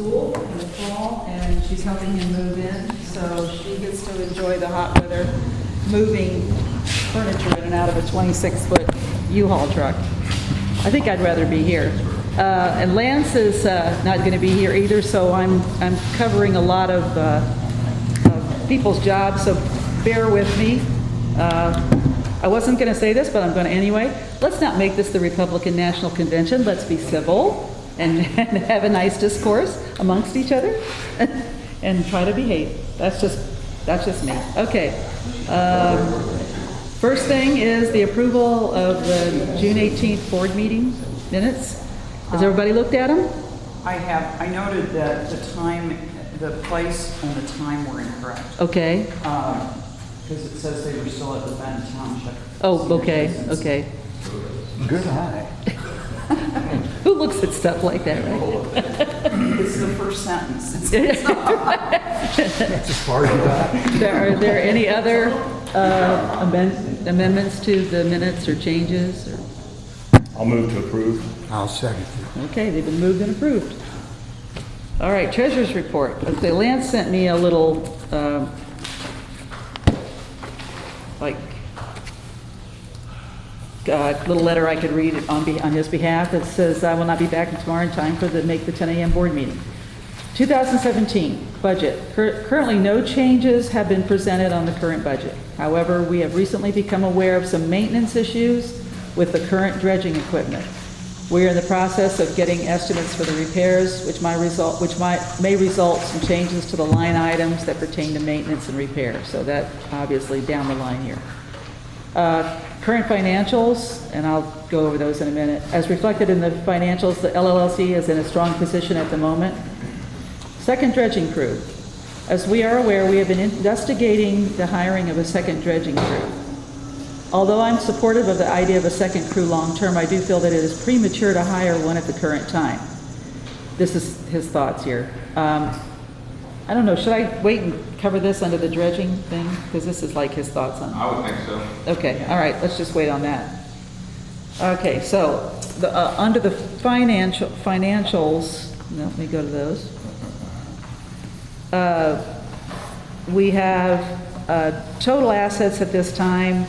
school in the fall, and she's helping him move in, so she gets to enjoy the hot weather, moving furniture in and out of a 26-foot U-Haul truck. I think I'd rather be here. And Lance is not going to be here either, so I'm covering a lot of people's jobs, so bear with me. I wasn't going to say this, but I'm going to anyway. Let's not make this the Republican National Convention. Let's be civil and have a nice discourse amongst each other and try to behave. That's just me. Okay. First thing is the approval of the June 18th board meeting minutes. Has everybody looked at them? I have. I noted that the time, the place and the time were incorrect. Okay. Because it says they were still at the Benton Township. Oh, okay, okay. Good eye. Who looks at stuff like that, right? It's the first sentence. That's as far as you got. Are there any other amendments to the minutes or changes? Or? I'll move to approve. I'll second it. Okay, they've been moved and approved. All right, treasurer's report. Okay, Lance sent me a little, little letter I could read on his behalf that says, I will not be back tomorrow in time for make the 10 a.m. board meeting. 2017 budget. Currently, no changes have been presented on the current budget. However, we have recently become aware of some maintenance issues with the current dredging equipment. We are in the process of getting estimates for the repairs, which may result in changes to the line items that pertain to maintenance and repair. So that obviously down the line here. Current financials, and I'll go over those in a minute. As reflected in the financials, the LLC is in a strong position at the moment. Second dredging crew. As we are aware, we have been investigating the hiring of a second dredging crew. Although I'm supportive of the idea of a second crew long-term, I do feel that it is premature to hire one at the current time. This is his thoughts here. I don't know, should I wait and cover this under the dredging thing? Because this is like his thoughts on it. I would think so. Okay, all right, let's just wait on that. Okay, so under the financials, let me go to those. We have total assets at this time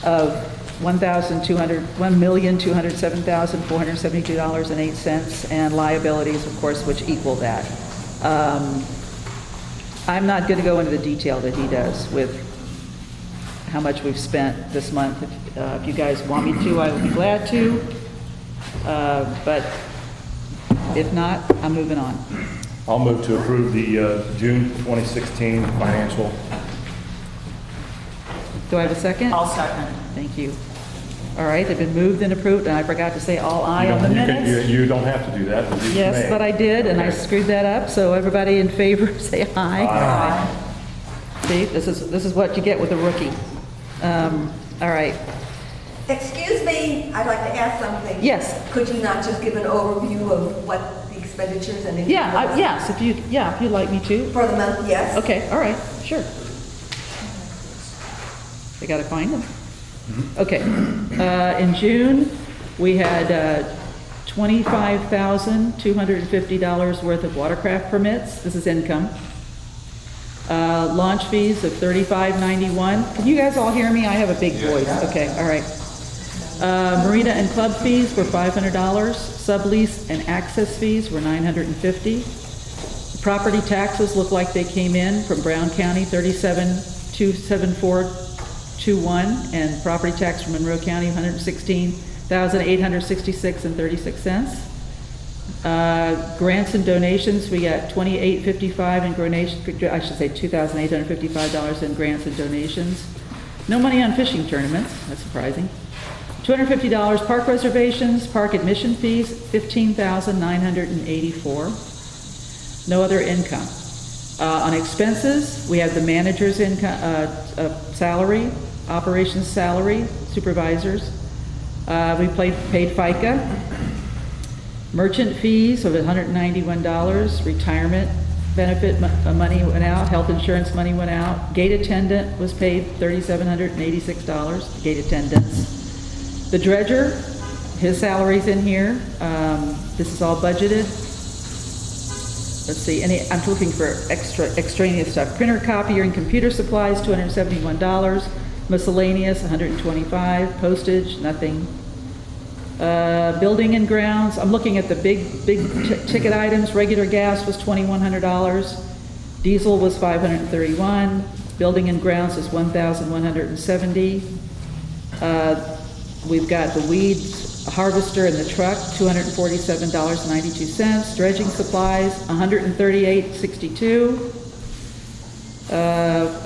of $1,207,472.08, and liabilities, of course, which equal that. I'm not going to go into the detail that he does with how much we've spent this month. If you guys want me to, I would be glad to. But if not, I'm moving on. I'll move to approve the June 2016 financial. Do I have a second? I'll second. Thank you. All right, they've been moved and approved, and I forgot to say all aye on the minutes. You don't have to do that. But you Yes, may. but I did, and I screwed that up, so everybody in favor, say aye. Aye. See, this is what you get with a rookie. All right. Excuse me, I'd like to ask something. Yes. Could you not just give an overview of what the expenditures and income Yeah, was? yes, if you'd like me to. For the month, yes. Okay, all right, sure. I gotta find them. Okay, in June, we had $25,250 worth of watercraft permits. This is income. Launch fees of $35.91. Can you guys all hear me? I have a big voice. Okay, all right. Marina and club fees were $500. Sublease and access fees were $950. Property taxes look like they came in from Brown County, $37,274.21, and property tax from Monroe County, $116,866.36. Grants and donations, we got $28.55 in I should say $2,855 in grants and donations. No money on fishing tournaments, that's surprising. $250 park reservations, park admission fees, $15,984. No other income. On expenses, we have the manager's income, salary, operations salary, supervisors. We paid FICA. Merchant fees of $191. Retirement benefit money went out. Health insurance money went out. Gate attendant was paid $3,786. Gate attendants. The dredger, his salary's in here. This is all budgeted. let's see, I'm looking for extraneous stuff. Printer, copier, and computer supplies, $271. Miscellaneous, $125. Postage, nothing. Building and grounds, I'm looking at the big ticket items. Regular gas was $2,100. Diesel was $531. Building and grounds is $1,170. We've got the weed harvester in the truck, $247.92. Dredging supplies, $138.62.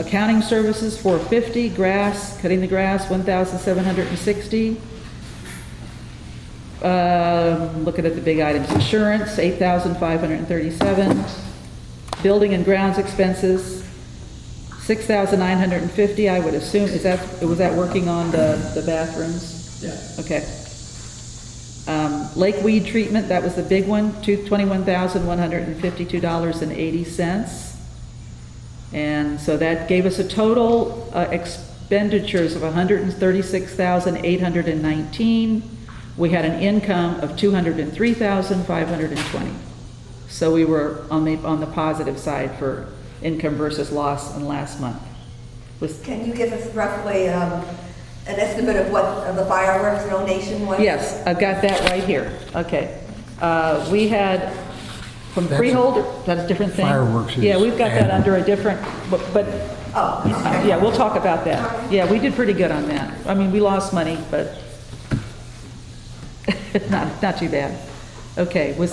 Accounting services, $450. Grass, cutting the grass, $1,760. Looking at the big items, insurance, $8,537. Building and grounds expenses, $6,950. I would assume, was that working on the bathrooms? Yeah. Okay. Lake weed treatment, that was the big one, $21,152.80. And so that gave us a total expenditures of $136,819. We had an income of $203,520. So we were on the positive side for income versus loss in last month. Can you give us roughly an estimate of what the fireworks donation was? Yes, I've got that right here. Okay. We had from That's freeholder, that's a different thing. Fireworks is Yeah, we've got that annual. under a different, but Oh. yeah, we'll talk about that. Yeah, we did pretty good on that. I mean, we lost money, but not too bad. Okay, did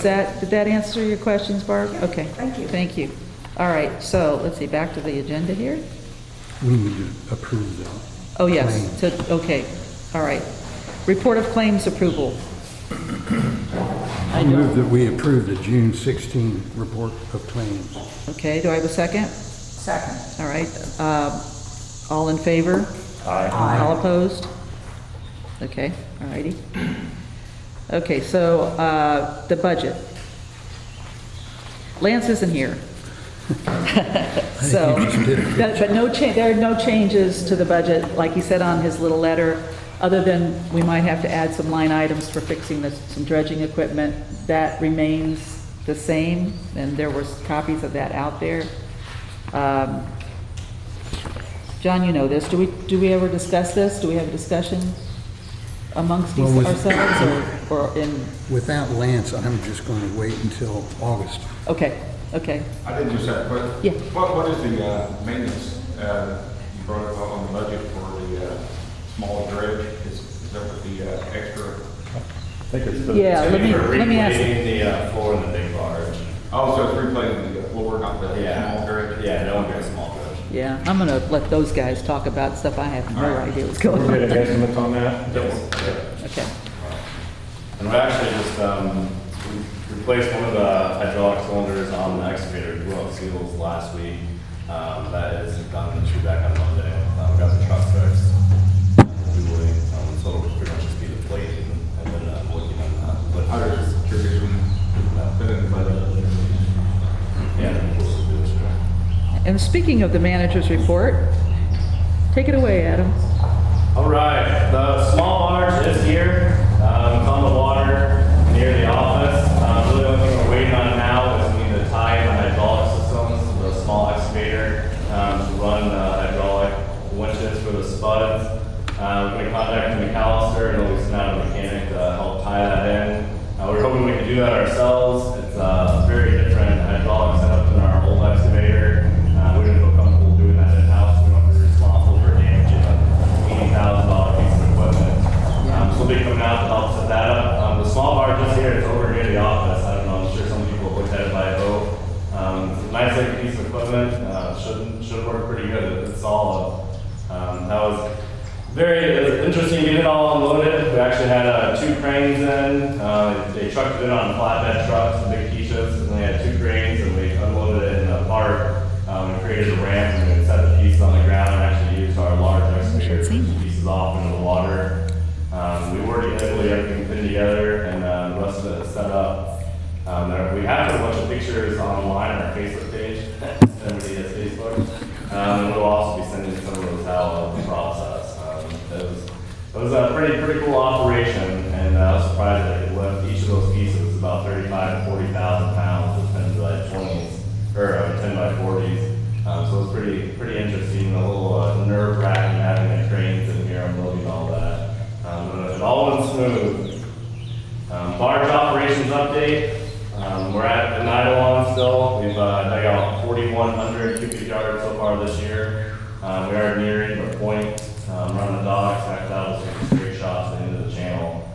that answer your questions, Barb? Okay. Thank you. Thank you. All right, so let's see, back to the agenda here. We need to approve the Oh, yes, claim. okay, all right. Report of claims approval. I move that we approve the June 16 report of claims. Okay, do I have a second? Second. All right, all in favor? Aye. All opposed? Okay, all righty. Okay, so, the budget. Lance isn't here. So, you just did a good but there are no changes to the budget, like he said on his little letter, other than we might have to add some line items for fixing some dredging equipment. That remains the same, and there were copies of that out there. John, you know this. Do we ever discuss this? Do we have a discussion amongst Well, with- ourselves or in? Without Lance, I'm just going to wait until August. Okay. I did just have a question. Yeah. What is the maintenance, you brought up on the budget for the small dredge? Is that what the extra? I think it's the. Yeah, let me ask. Repaving the floor in the big barge. Oh, so it's replacing the floor, not the Yeah. small dredge? Yeah, no one gets small dredge. Yeah, I'm gonna let those guys talk about stuff I have no idea what's going We're getting on. estimates on that? Okay. And we actually just, we replaced one of the hydraulic cylinders on the excavator, blew out seals last week. That is done, and should be back on Monday. We got the truck fixed. We will, so it'll pretty much just be the plate and then working on that. But I was just curious when that fit in the budget. yeah, we'll do this, sure. And speaking of the manager's report, take it away, Adam. All right, the small barge is here. It's on the water near the office. Really, the only thing we're waiting on now is we need to tie in the hydraulic systems, the small excavator, to run hydraulic winches for the spuds. We're going to contact McAllister and we'll send out a mechanic to help tie that in. We're hoping we can do that ourselves. It's a very different hydraulic setup than our old excavator. We didn't feel comfortable doing that in-house. We don't have to be responsible for damaging a $80,000 piece of equipment. So we'll be coming out to help set that up. The small barge is here. It's over near the office. I don't know. I'm sure some people have looked at it by boat. It's a nice looking piece of equipment. Should work pretty good. It's solid. That was it was interesting getting it all unloaded. We actually had 2 cranes in. They trucked it in on flatbed trucks, the big Keishas, and they had 2 cranes and we unloaded it in a park. We created a ramp and we set the pieces on the ground and actually used our large excavator to push the pieces off into the water. We worked heavily, everything pinned together, and the rest of it is set up. We have a bunch of pictures online on our Facebook page. Everybody has Facebook. And we'll also be sending some of those out of the process. It was a pretty cool operation, and I was surprised that it could lift each of those pieces about 35,000 to 40,000 pounds. It's been like 20 pretty interesting, a little nerve wracking having the cranes in here unloading all that. But it all went smooth. Barge operations update. We're at the Nidalon still. We've dug out 4,100 cubic yards so far this year. We are nearing the point. Running the docks, back out with some straight shots into the channel.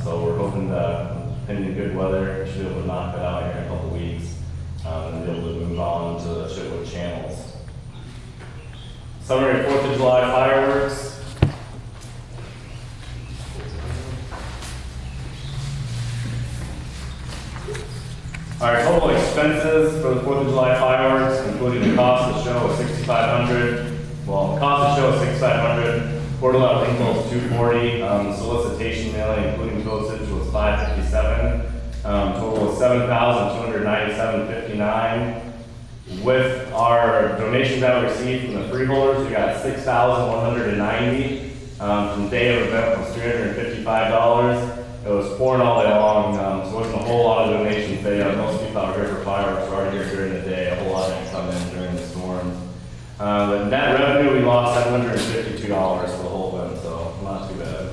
So we're hoping to, pending good weather, should be able to knock it out here in a couple weeks. And be able to move on to the Chitwood channels. Summary of 4th of July fireworks. Our total expenses for the 4th of July fireworks, including the cost of the show, was $6,500. Well, the cost of the show is $6,500. Portal out link was $240. Solicitation mailing, including postage, was $557. Total was $7,297.59. With our donations that we received from the freeholders, we got $6,190. From day of event was $355. It was pouring all day long, so there wasn't a whole lot of donations there. Most people out here for fireworks were already here during the day. A whole lot didn't come in during the storms. The net revenue, we lost $752 for the whole event, so not too bad.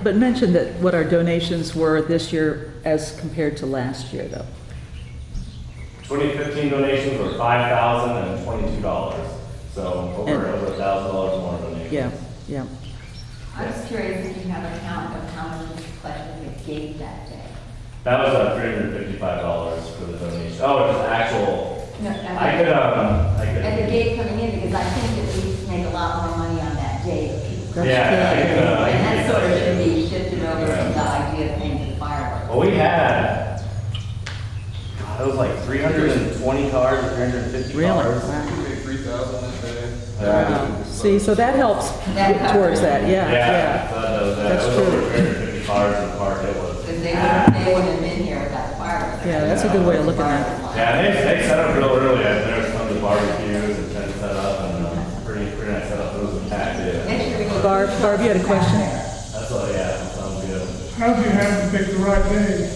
But mention that what our donations were this year as compared to last year, though. 2015 donations were $5,022, so over $1,000 more donations. Yeah, yeah. I was curious if you have a count of how much was collected at the gate that day. That was $355 for the donation. Oh, it was actual. No, I could. At the gate coming in, because I think that we make a lot more money on that day. That's Yeah, I And that could. sort of should be shifted over to the idea of paying for fireworks. Well, we had. God, it was like 320 cars, 350 Really? cars. Wow. 3,000 that day. Yeah. See, so that helps That towards that, yeah, Yeah, yeah. so that was, That's it was over true. 350 cars in the park. It was. Because they wouldn't have been here without the fireworks. Yeah, that's a good way of looking at it. Yeah, they set up real early. There was tons of barbecues and tents set up, and pretty nice setup. It was a packed day. Next year we go- Barb, you had a question? That's all. Yeah, that sounds good. How'd you have to pick the right day?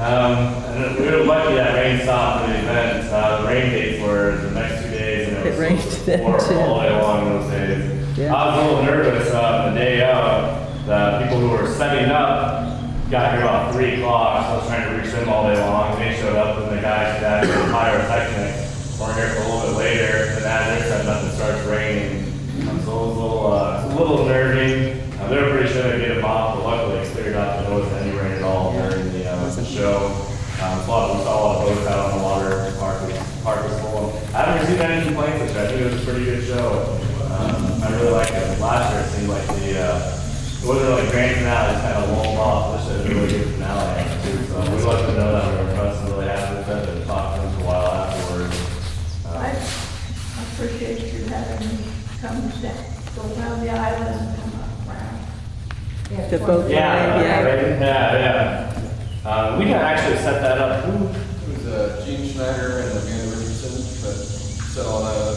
And we were lucky that rain stopped for the event. The rain dates were the next 2 days, and It rained then, horrible too. all day long those days. Yeah. I was a little nervous the day of. The people who were setting up got here about 3 o'clock, so I was trying to reach them all day long. They showed up, and the guys that were pyrotechnics weren't here for a little bit later. And as they're setting up, it starts raining. So it was a little nervy. They were pretty sure they'd get them off, but luckily it cleared up. There wasn't any rain at all during the show. We saw a lot of boats out on the water. The park was full. I haven't received any complaints this year. I think it was a pretty good show. I really liked it. Last year it seemed like it wasn't really grand finale, just kind of lulled off. This is a really good finale too. So we let them know that we were impressed and really happy with it, and talked to them for a while afterwards. I appreciate you having me come go down the island and come up around. The boat Yeah, parade, yeah. We can actually set that up. It was Gene Schneider and Amanda Richardson that set all that up.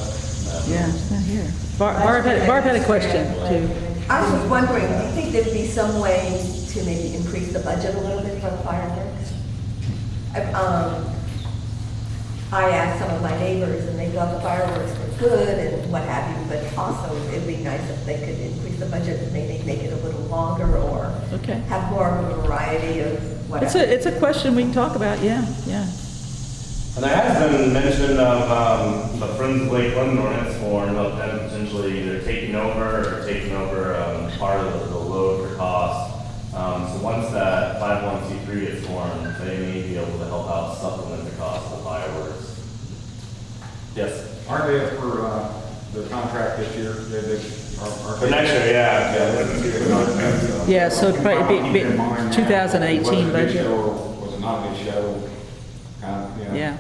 Yeah, it's not here. Barb had a question, too. I was just wondering, do you think there'd be some way to maybe increase the budget a little bit for the fireworks? I asked some of my neighbors, and they thought the fireworks were good and what have you, but also it'd be nice if they could increase the budget and maybe make it a little longer or Okay. have more of a variety of whatever. It's a question we can talk about, yeah, yeah. And there has been mention of the Friends of Lakeland ordinance form of them potentially either taking over part of the load for cost. So once that 501c3 gets formed, they may be able to help out supplement the cost of the fireworks. Yes. Aren't they up for the contract this year? For next year, yeah. Yeah, so it'd probably be 2018 budget. Was it not a big show? Yeah.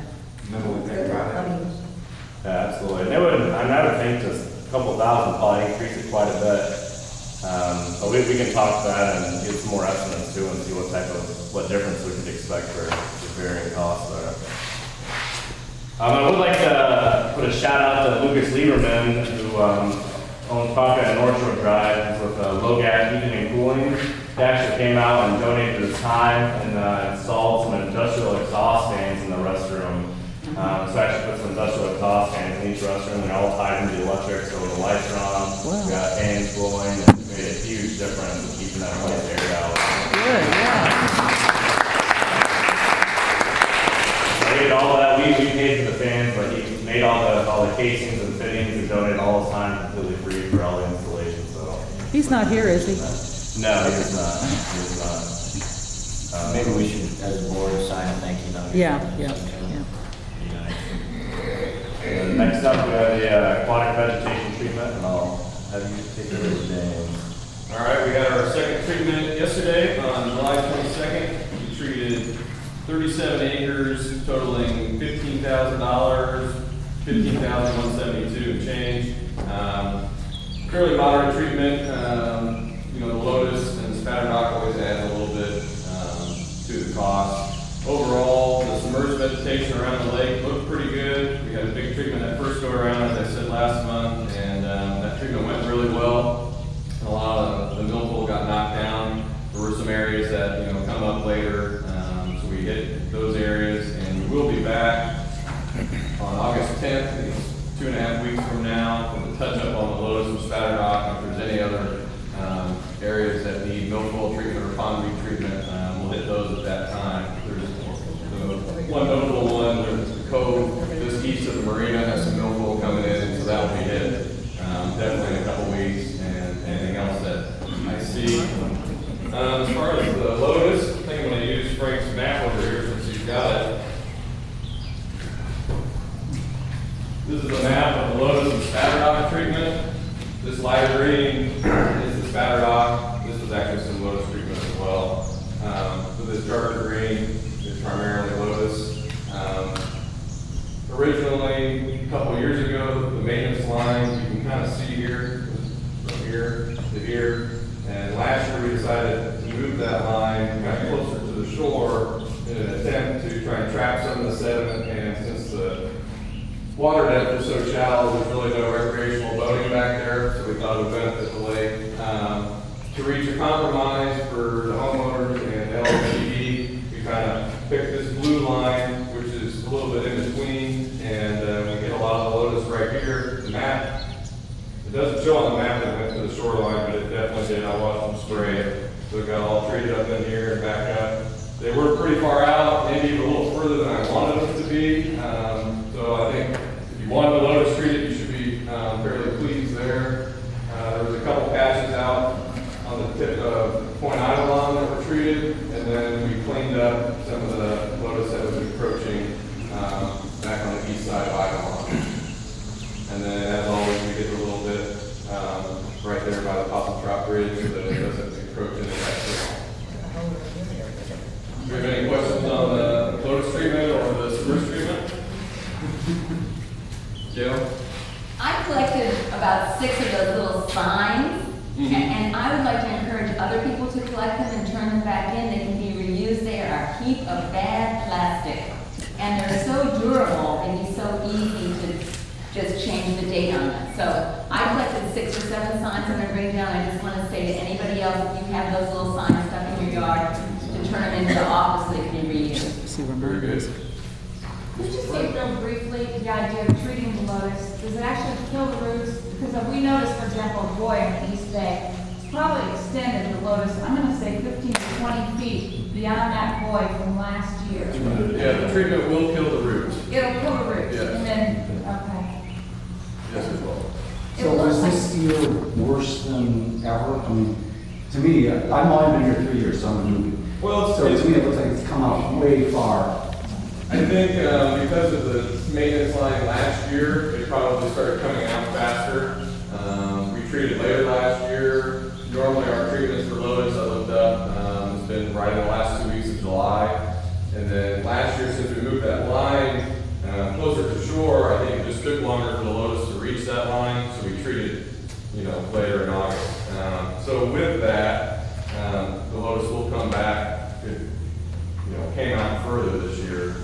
Mentally think about it. Yeah, absolutely. And I would think just a couple thousand probably increase it quite a bit. But we can talk to that and get some more estimates too and see what difference we could expect for varying costs there. I would like to put a shout out to Lucas Lieberman, who owns property on North Shore Drive with Logat Heating and Cooling. He actually came out and donated his time and installed some industrial exhaust fans in the restroom. So I actually put some industrial exhaust fans in each restroom, and they're all tied into the electric, so when the lights are on, we got fans blowing, and it made a huge difference in keeping that place aired out. Good, yeah. So he did all that, we paid for the fans, but he made all the casings and fittings and donated all his time completely free for all the installation, so. He's not here, is he? No, he's not, he's not. Maybe we should, as a board, sign a thank you note. Yeah, yeah, yeah. And next up, we have the aquatic vegetation treatment, and I'll have you take it over, James. All right, we got our second treatment yesterday on July 22nd. We treated 37 acres totaling $15,000, $15,172 and change. Fairly moderate treatment. You know, the lotus and spatter rock always add a little bit to the cost. Overall, the submerged vegetation around the lake looked pretty good. We had a big treatment that first go around, as I said last month, and that treatment went really well. And a lot of the milfoil got knocked down. There were some areas that, you know, come up later, so we hit those areas, and we will be back on August 10th, 2.5 weeks from now, with a touch up on the lotus and spatter rock. If there's any other areas that need milfoil treatment or pond weed treatment, we'll hit those at that time. There's one notable one, there's the cove just east of the marina has some milfoil coming in, so that will be hit definitely in a couple weeks, and anything else that I see. As far as the lotus, I think I'm going to use Frank's map over here since he's got it. This is a map of the lotus and spatter rock treatment. This lighter green is the spatter rock. This was actually some lotus treatment as well. So this darker green is primarily lotus. Originally, a couple years ago, the maintenance line, you can kind of see here, from here to here. And last year we decided to move that line, got closer to the shore in an attempt to try and trap some of the sediment. And since the water depth is so shallow, there's really no recreational boating back there, so we thought it would benefit the lake. To reach a compromise for the homeowners and LTE, we kind of picked this blue line, which is a little bit in between, and we get a lot of the lotus right here. The map, it doesn't show on the map that it went to the shoreline, but it definitely did. I watched them spray it. So it got all treated up in here and back up. They were pretty far out, maybe even a little further than I wanted them to be. So I think if you wanted the lotus treated, you should be fairly pleased there. There was a couple patches out on the tip of Point Eidolon that were treated, and then we cleaned up some of the lotus that was encroaching back on the east side of Eidolon. And then, as always, we did a little bit right there by the Possum Trot Bridge so that it doesn't encroach into that field. Do you have any questions on the lotus treatment or the submerged treatment? Jill? I collected about 6 of those little signs, and I would like to encourage other people to collect them and turn them back in. They can be reused. They are a heap of bad plastic, and they're so durable and it's so easy to just change the date on them. So I collected 6 or 7 signs I'm going to bring down. I just want to say to anybody else, if you have those little signs stuck in your yard, to turn them into the office so they can be reused. See where mine is. Could you say real briefly the idea of treating the lotus? Does it actually kill the roots? Because we noticed, for example, a buoy in the East Bay, it's probably extended the lotus, I'm going to say 15 to 20 feet beyond that buoy from last year. Yeah, the treatment will kill the roots. It'll kill the roots. Yes. And then, okay. Yes, it will. So was this year worse than ever? I mean, to me, I've only been here 3 years, so I'm a newbie. Well, so to me, it looks like it's come out way far. I think because of the maintenance line last year, it probably started coming out faster. We treated later last year. Normally our treatments for lotus, I looked up, has been right in the last 2 weeks of July. And then last year, since we moved that line closer to shore, I think it just took longer for the lotus to reach that line, so we treated, later in August. So with that, the lotus will come back. It, came out further this year.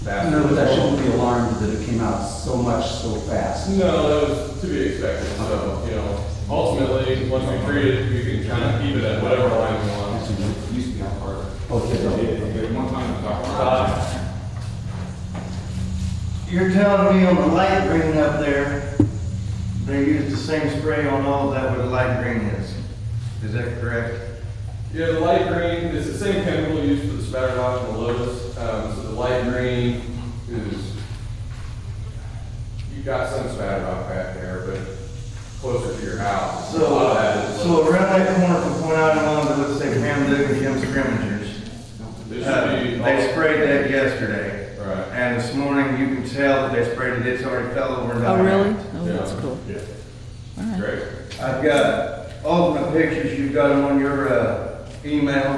No, but that shouldn't be alarmed that it came out so much so fast. No, that was to be expected. So, ultimately, once we treat it, we can kind of keep it at whatever line we want. It used to be on part. Okay. One time, You're telling me on the light green up there, they use the same spray on all of that where the light green is. Is that correct? Yeah, the light green is the same chemical used for the spatter dock and the Lotus. So the light green is, you got some spatter dock back there, but closer to your house. A lot of that is- So around that corner from Point Island to, let's say, Pam Duke and Jim Scrimengers, they sprayed that yesterday. Right. And this morning, you can tell that they sprayed it, it's already fell over and Oh, died. really? Oh, that's cool. Yeah. All right. Great. I've got all of my pictures, you've got them on your email,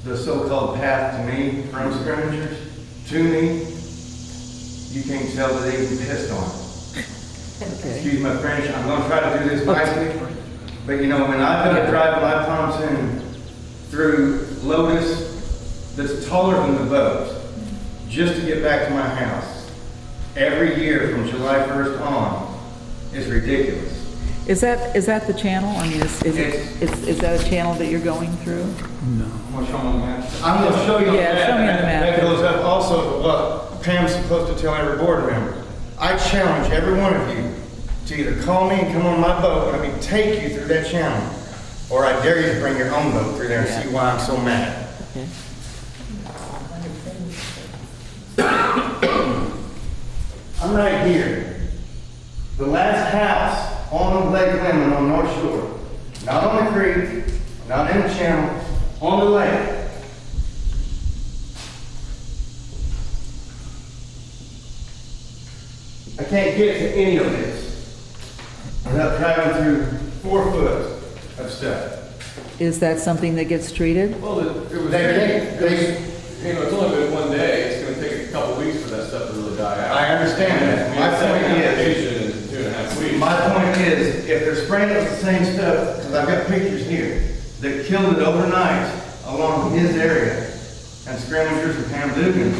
the so-called path to me from Scrimengers to me. You can't tell that they even pissed on it. Okay. Excuse my French, I'm gonna try to do this nicely, but you know, when I've got to drive my pontoon through Lotus that's taller than the boat, just to get back to my house, every year from July 1st on, is ridiculous. Is that the channel? I mean, is that a channel that you're going through? I'm gonna show you on the map. I'm gonna show you on the Yeah, map. show me on the map. That goes up also to what Pam's supposed to tell every board member. I challenge every one of you to either call me and come on my boat, and let me take you through that channel, or I dare you to bring your own boat through there and see why I'm so mad. Okay. I'm right here. The last house on Lake Lemon on North Shore. Not on the creek, not in the channel, on the lake. I can't get to any of this without driving through 4 foot of stuff. Is that something that gets treated? Well, it was, They- you know, it's only been one day. It's gonna take a couple weeks for that stuff to really die out. I understand that. My point is, Application in 2.5 weeks. my point is, if they're spraying it with the same stuff, because I've got pictures here, that killed it overnight along his area, and Scrimengers and Pam Dugan,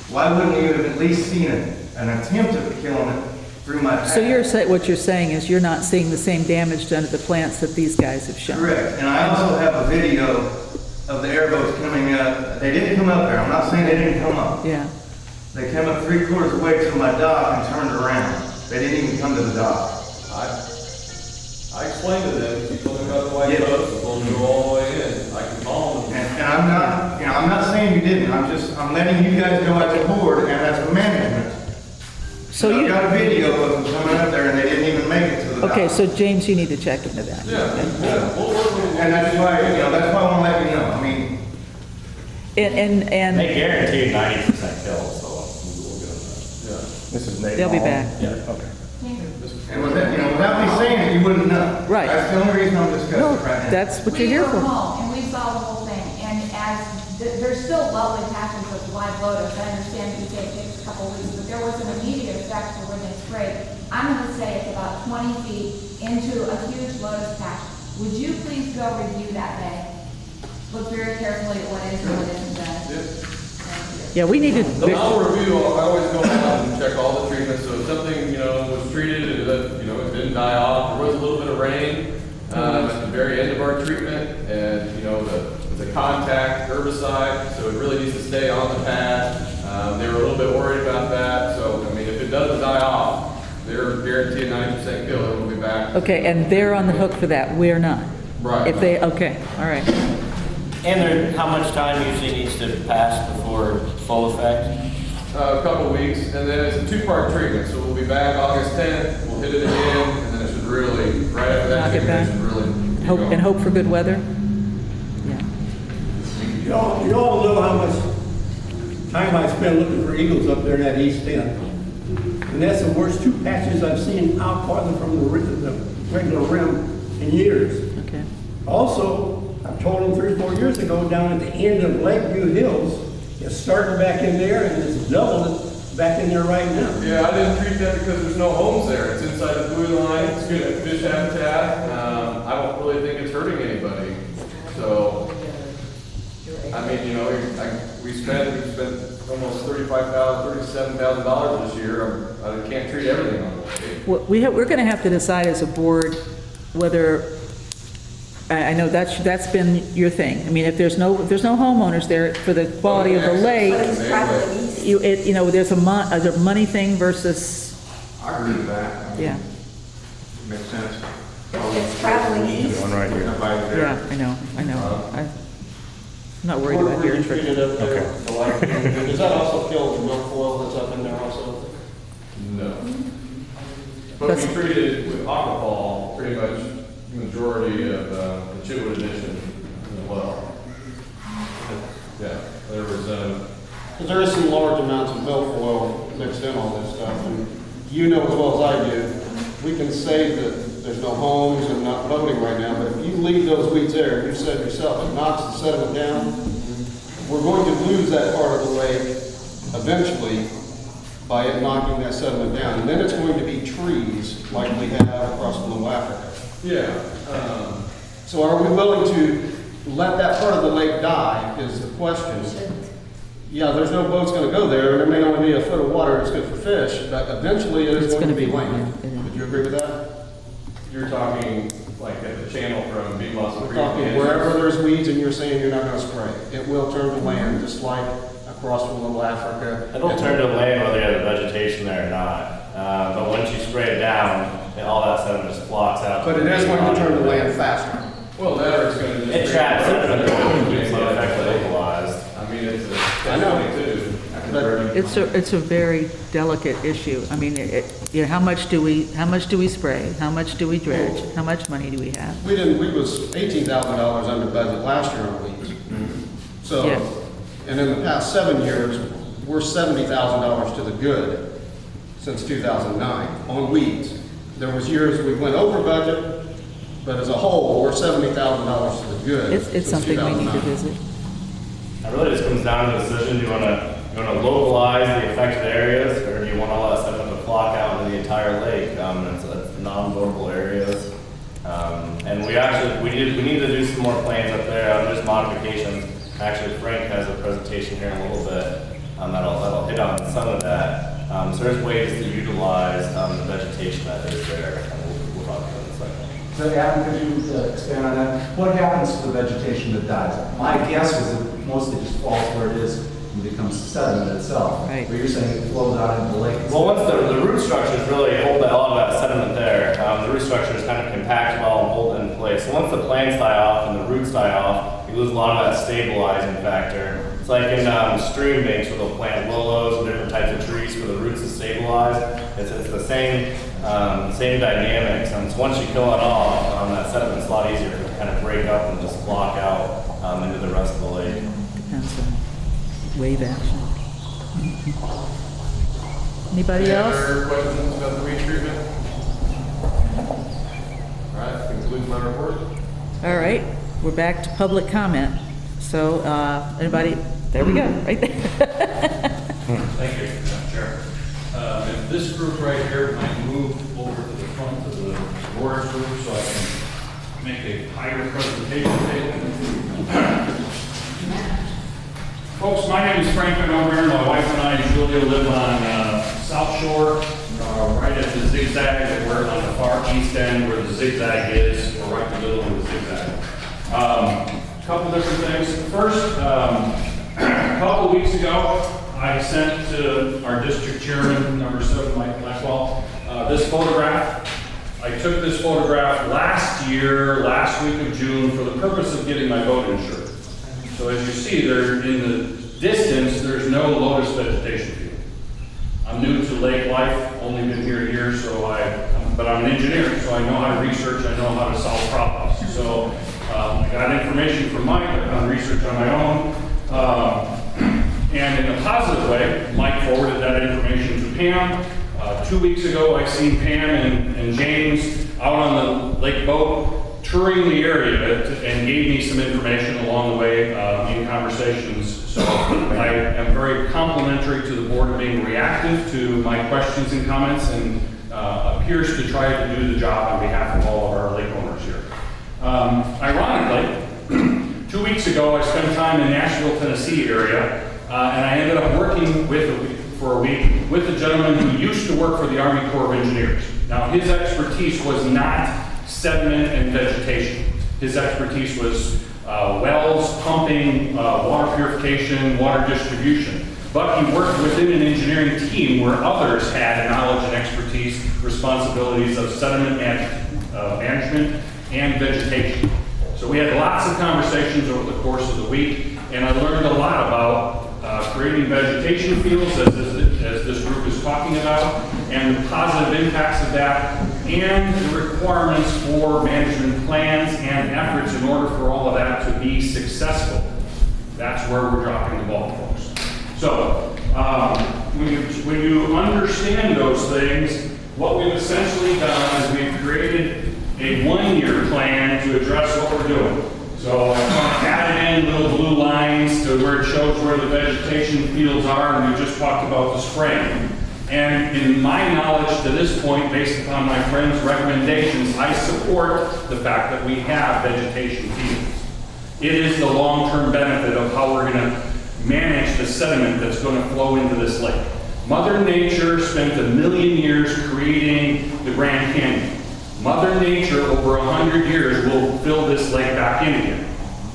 why wouldn't you have at least seen an attempt at killing it through my path? So what you're saying is you're not seeing the same damage done to the plants that these guys have shown? Correct, and I also have a video of the airboats coming up. They didn't come up there, I'm not saying they didn't come up. Yeah. They came up 3/4 of the way to my dock and turned around. They didn't even come to the dock. I explained to them, you told me about the white Yeah. boats, I told them to go all the way in. I can call them. And I'm not, you know, I'm not saying you didn't, I'm letting you guys know as a board and as a management. So I've you, got a video of them coming up there and they didn't even make it to the dock. okay, so James, you need to check into that. Yeah, we'll work with And that's why, you know, that's why I want to let you know, I mean, And They guaranteed 90% kill, so we'll get them. This is Nate. They'll be Long. back. Yeah, okay. and without me saying it, you wouldn't know. Right. That's the only reason I'm discussing no, it right now. that's what you're here We were for. home and we saw the whole thing, and there's still lovely patches of live lotus. I understand that you say it takes a couple weeks, but there was an immediate effect for when they sprayed. I'm gonna say it's about 20 feet into a huge lotus patch. Would you please go review that bay? Look very carefully at what is and what isn't done. Thank you. Yeah, we need to, I'll review, I always go out and check all the treatments, so if something, you know, was treated, and that, you know, it didn't die off, there was a little bit of rain, at the very end of our treatment, and, you know, the contact herbicide, so it really needs to stay on the pad. They were a little bit worried about that, so, I mean, if it doesn't die off, they're guaranteed 90% kill, it will be back. okay, and they're on the hook for that, we're not. Right. If they, okay, all right. And how much time usually needs to pass before full effect? A couple weeks, and then it's a 2-part treatment, so we'll be back August 10th, we'll hit it again, and then it should really, right after that Knock it treatment, back. it should really keep Hope, going. and hope for good weather? Yeah. You all know how much time I spend looking for eagles up there in that east end. And that's the worst 2 patches I've seen out farther from the regular rim in years. Okay. Also, I've told them 3 or 4 years ago, down at the end of Lakeview Hills, it's starting back in there and it's doubled back in there right now. Yeah, I didn't treat that because there's no homes there. It's inside the buoy line. It's good at fish habitat. I don't really think it's hurting anybody. So, I mean, you know, we spent almost $37,000 this year. I can't treat everything on the lake. Well, we're going to have to decide as a board whether, I know that's been your thing. I mean, if there's no homeowners there for the quality of the lake. But it's traveling east. you know, there's a money thing versus, I agree with that. yeah, Makes sense. It's traveling east. One right here. Nobody there. yeah, I know. I'm not worried about your trip. Treated up there, does that also kill the milfoil that's up in there also? No. But That's- we treated with aquafol pretty much the majority of the Chitwood addition as well. Yeah, there was, Because there is some large amounts of milfoil mixed in all this stuff, and you know as well as I do, we can say that there's no homes and not voting right now, but if you leave those weeds there, you said yourself, it knocks the sediment down. We're going to lose that part of the lake eventually by it knocking that sediment down, and then it's going to be trees like we have across Blue Africa. yeah, So are we willing to let that part of the lake die is the question. Yeah, there's no boat's gonna go there, there may only be a foot of water, it's good for fish, but eventually it is It's going to gonna be be- land. yeah, yeah. Would you agree with that? you're talking like at the channel from Big Blossom We're Creek. talking wherever there's weeds and you're saying you're not gonna spray. It will turn to land, just like across from Little Africa. It'll turn to land whether you have the vegetation there or not. But once you spray it down, all that sediment just flocks out. But it is going to turn to land faster. Well, that or it's gonna just. It traps sediment that keeps the effect localized. I mean, it's I know. catch-22. It's a very delicate issue. I mean, you know, how much do we spray? How much do we dredge? How much money do we have? We was $18,000 under budget last year on weeds. So, Yeah. and in the past 7 years, we're $70,000 to the good since 2009 on weeds. There was years we went over budget, but as a whole, we're $70,000 to the good. It's since something we need to 2009. visit. It really just comes down to the decision, do you wanna localize the affected areas, or do you want all that sediment to flock out into the entire lake? It's non-votable areas. And we need to do some more plans up there, just modifications. Actually, Frank has a presentation here in a little bit, that'll hit on some of that. So there's ways to utilize, the vegetation that is there, and we'll talk about it in a second. So Adam, could you expand on that? What happens to the vegetation that dies? My guess was it mostly just falls where it is and becomes sediment itself. Right. But you're saying it flows out into the lake. Well, once the root structures really hold a lot of that sediment there, the root structures kind of compact it all and hold it in place. So once the plants die off and the roots die off, you lose a lot of that stabilizing factor. It's like in stream banks where they'll plant willows and different types of trees for the roots to stabilize. It's the same dynamics. And so once you kill it off, that sediment's a lot easier to kind of break up and just block out into the rest of the lake. Depends on wave action. Anybody Any else? other questions about the weed treatment? All right, concludes my report. All right, we're back to public comment. So, anybody, there we go, right there. Thank you, Madam Chair. If this group right here might move over to the front of the board group so I can make a higher presentation table. Folks, my name is Frank O'Brien. My wife and I and Julia live on South Shore, right at the zigzag. We're on the far east end where the zigzag is. We're right in the middle of the zigzag. Couple different things. First, a couple weeks ago, I sent to our district chairman, number 7, Mike Blackwell, this photograph. I took this photograph last week of June, for the purpose of getting my boat insured. So as you see there in the distance, there's no lotus vegetation field. I'm new to lake life, only been here a year, but I'm an engineer, so I know how to research, I know how to solve problems. So I got information from Mike, I've done research on my own. And in a positive way, Mike forwarded that information to Pam. 2 weeks ago, I seen Pam and James out on the lake boat touring the area and gave me some information along the way in conversations. So I am very complimentary to the board of being reactive to my questions and comments and appears to try to do the job on behalf of all of our lake owners here. Ironically, 2 weeks ago, I spent time in Nashville, Tennessee area, and I ended up working for a week with a gentleman who used to work for the Army Corps of Engineers. Now, his expertise was not sediment and vegetation. His expertise was wells, pumping, water purification, water distribution. but he worked within an engineering team where others had knowledge and expertise, responsibilities of sediment management and vegetation. So we had lots of conversations over the course of the week, and I learned a lot about creating vegetation fields, as this group is talking about, and the positive impacts of that, and the requirements for management plans and efforts in order for all of that to be successful. That's where we're dropping the ball, folks. So, when you understand those things, what we've essentially done is we've created a one-year plan to address what we're doing. So I've added in little blue lines to where it shows where the vegetation fields are, and we just talked about the spraying. And in my knowledge to this point, based upon my friend's recommendations, I support the fact that we have vegetation fields. It is the long-term benefit of how we're going to manage the sediment that's going to flow into this lake. Mother Nature spent 1 million years creating the Grand Canyon. Mother Nature, over 100 years, will fill this lake back in again.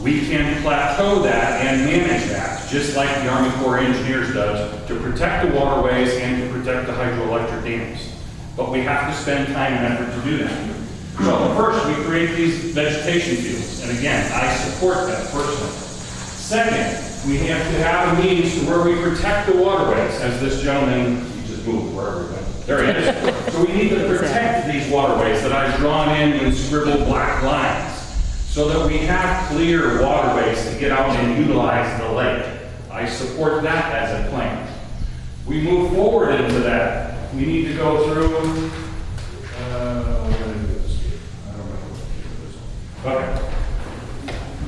We can plateau that and manage that, just like the Army Corps of Engineers does, to protect the waterways and to protect the hydroelectric dams. But we have to spend time and effort to do that. So first, we create these vegetation fields. And again, I support that personally. Second, we have to have a means to where we protect the waterways, as this gentleman, he just moved wherever he went. There he is. So we need to protect these waterways that I've drawn in scribbled black lines, so that we have clear waterways to get out and utilize the lake. I support that as a plan. We move forward into that. We need to go through, okay.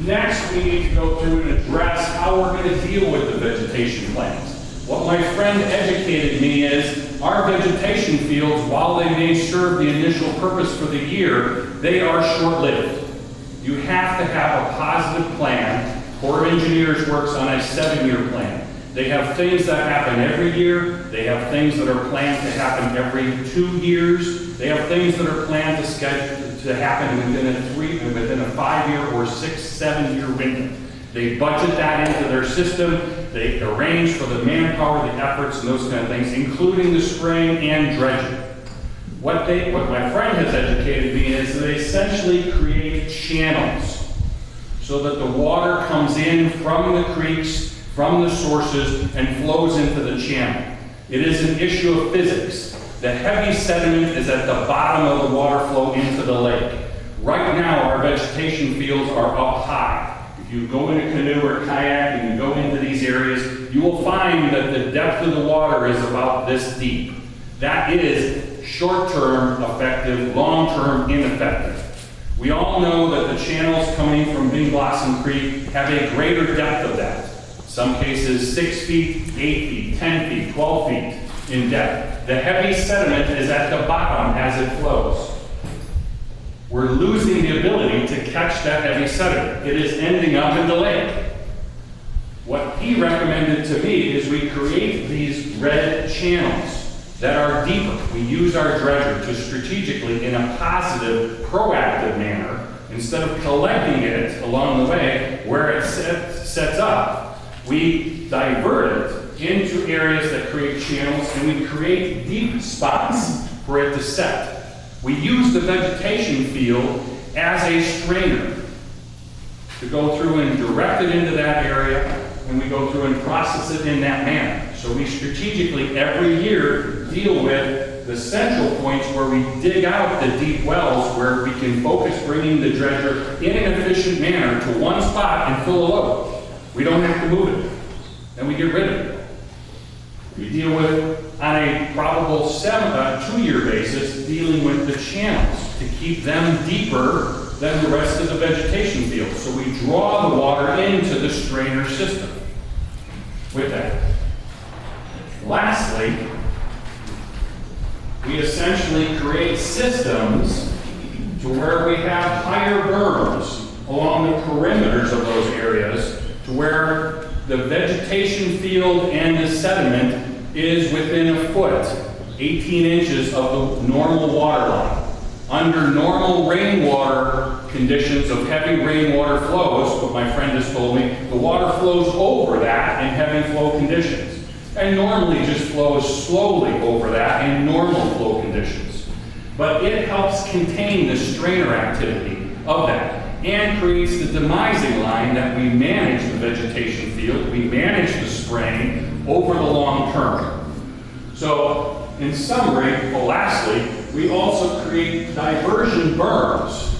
Next, we need to go through and address how we're going to deal with the vegetation plans. What my friend educated me is our vegetation fields, while they may serve the initial purpose for the year, they are short-lived. You have to have a positive plan. Corps of Engineers works on a 7-year plan. They have things that happen every year. They have things that are planned to happen every 2 years. They have things that are planned to happen within a 5-year or 6-7-year window. They budget that into their system. They arrange for the manpower, the efforts, and those kind of things, including the spraying and dredging. What my friend has educated me is they essentially create channels so that the water comes in from the creeks, from the sources, and flows into the channel. It is an issue of physics. The heavy sediment is at the bottom of the water flow into the lake. Right now, our vegetation fields are up high. If you go in a canoe or kayak and you go into these areas, you will find that the depth of the water is about this deep. That is short-term effective, long-term ineffective. We all know that the channels coming from Big Blossom Creek have a greater depth of that. Some cases 6 feet, 8 feet, 10 feet, 12 feet in depth. The heavy sediment is at the bottom as it flows. We're losing the ability to catch that heavy sediment. It is ending up in the lake. What he recommended to me is we create these red channels that are deeper. We use our dredger to strategically, in a positive, proactive manner, instead of collecting it along the way where it sets up, we divert it into areas that create channels, and we create deep spots for it to set. We use the vegetation field as a strainer to go through and direct it into that area, and we go through and process it in that manner. So we strategically, every year, deal with the central points where we dig out the deep wells, where we can focus bringing the dredger in an efficient manner to one spot and fill a load. We don't have to move it, and we get rid of it. We deal with, on a probable 2-year basis, dealing with the channels to keep them deeper than the rest of the vegetation field. So we draw the water into the strainer system with that. Lastly, we essentially create systems to where we have higher berms along the perimeters of those areas, to where the vegetation field and the sediment is within a foot, 18 inches of the normal water line. Under normal rainwater conditions of heavy rainwater flows, what my friend has told me, the water flows over that in heavy flow conditions. and normally just flows slowly over that in normal flow conditions. But it helps contain the strainer activity of that and creates the demising line that we manage the vegetation field, we manage the spraying over the long term. So in summary, well, lastly, we also create diversion berms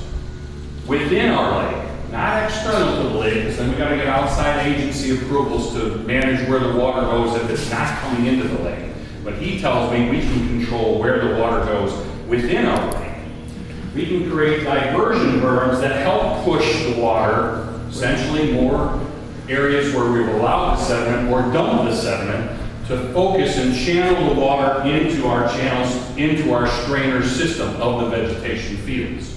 within our lake, not external to the lake, because then we got to get outside agency approvals to manage where the water goes if it's not coming into the lake. But he tells me we can control where the water goes within our lake. We can create diversion berms that help push the water, essentially more areas where we've allowed the sediment or dumped the sediment, to focus and channel the water into our channels, into our strainer system of the vegetation fields.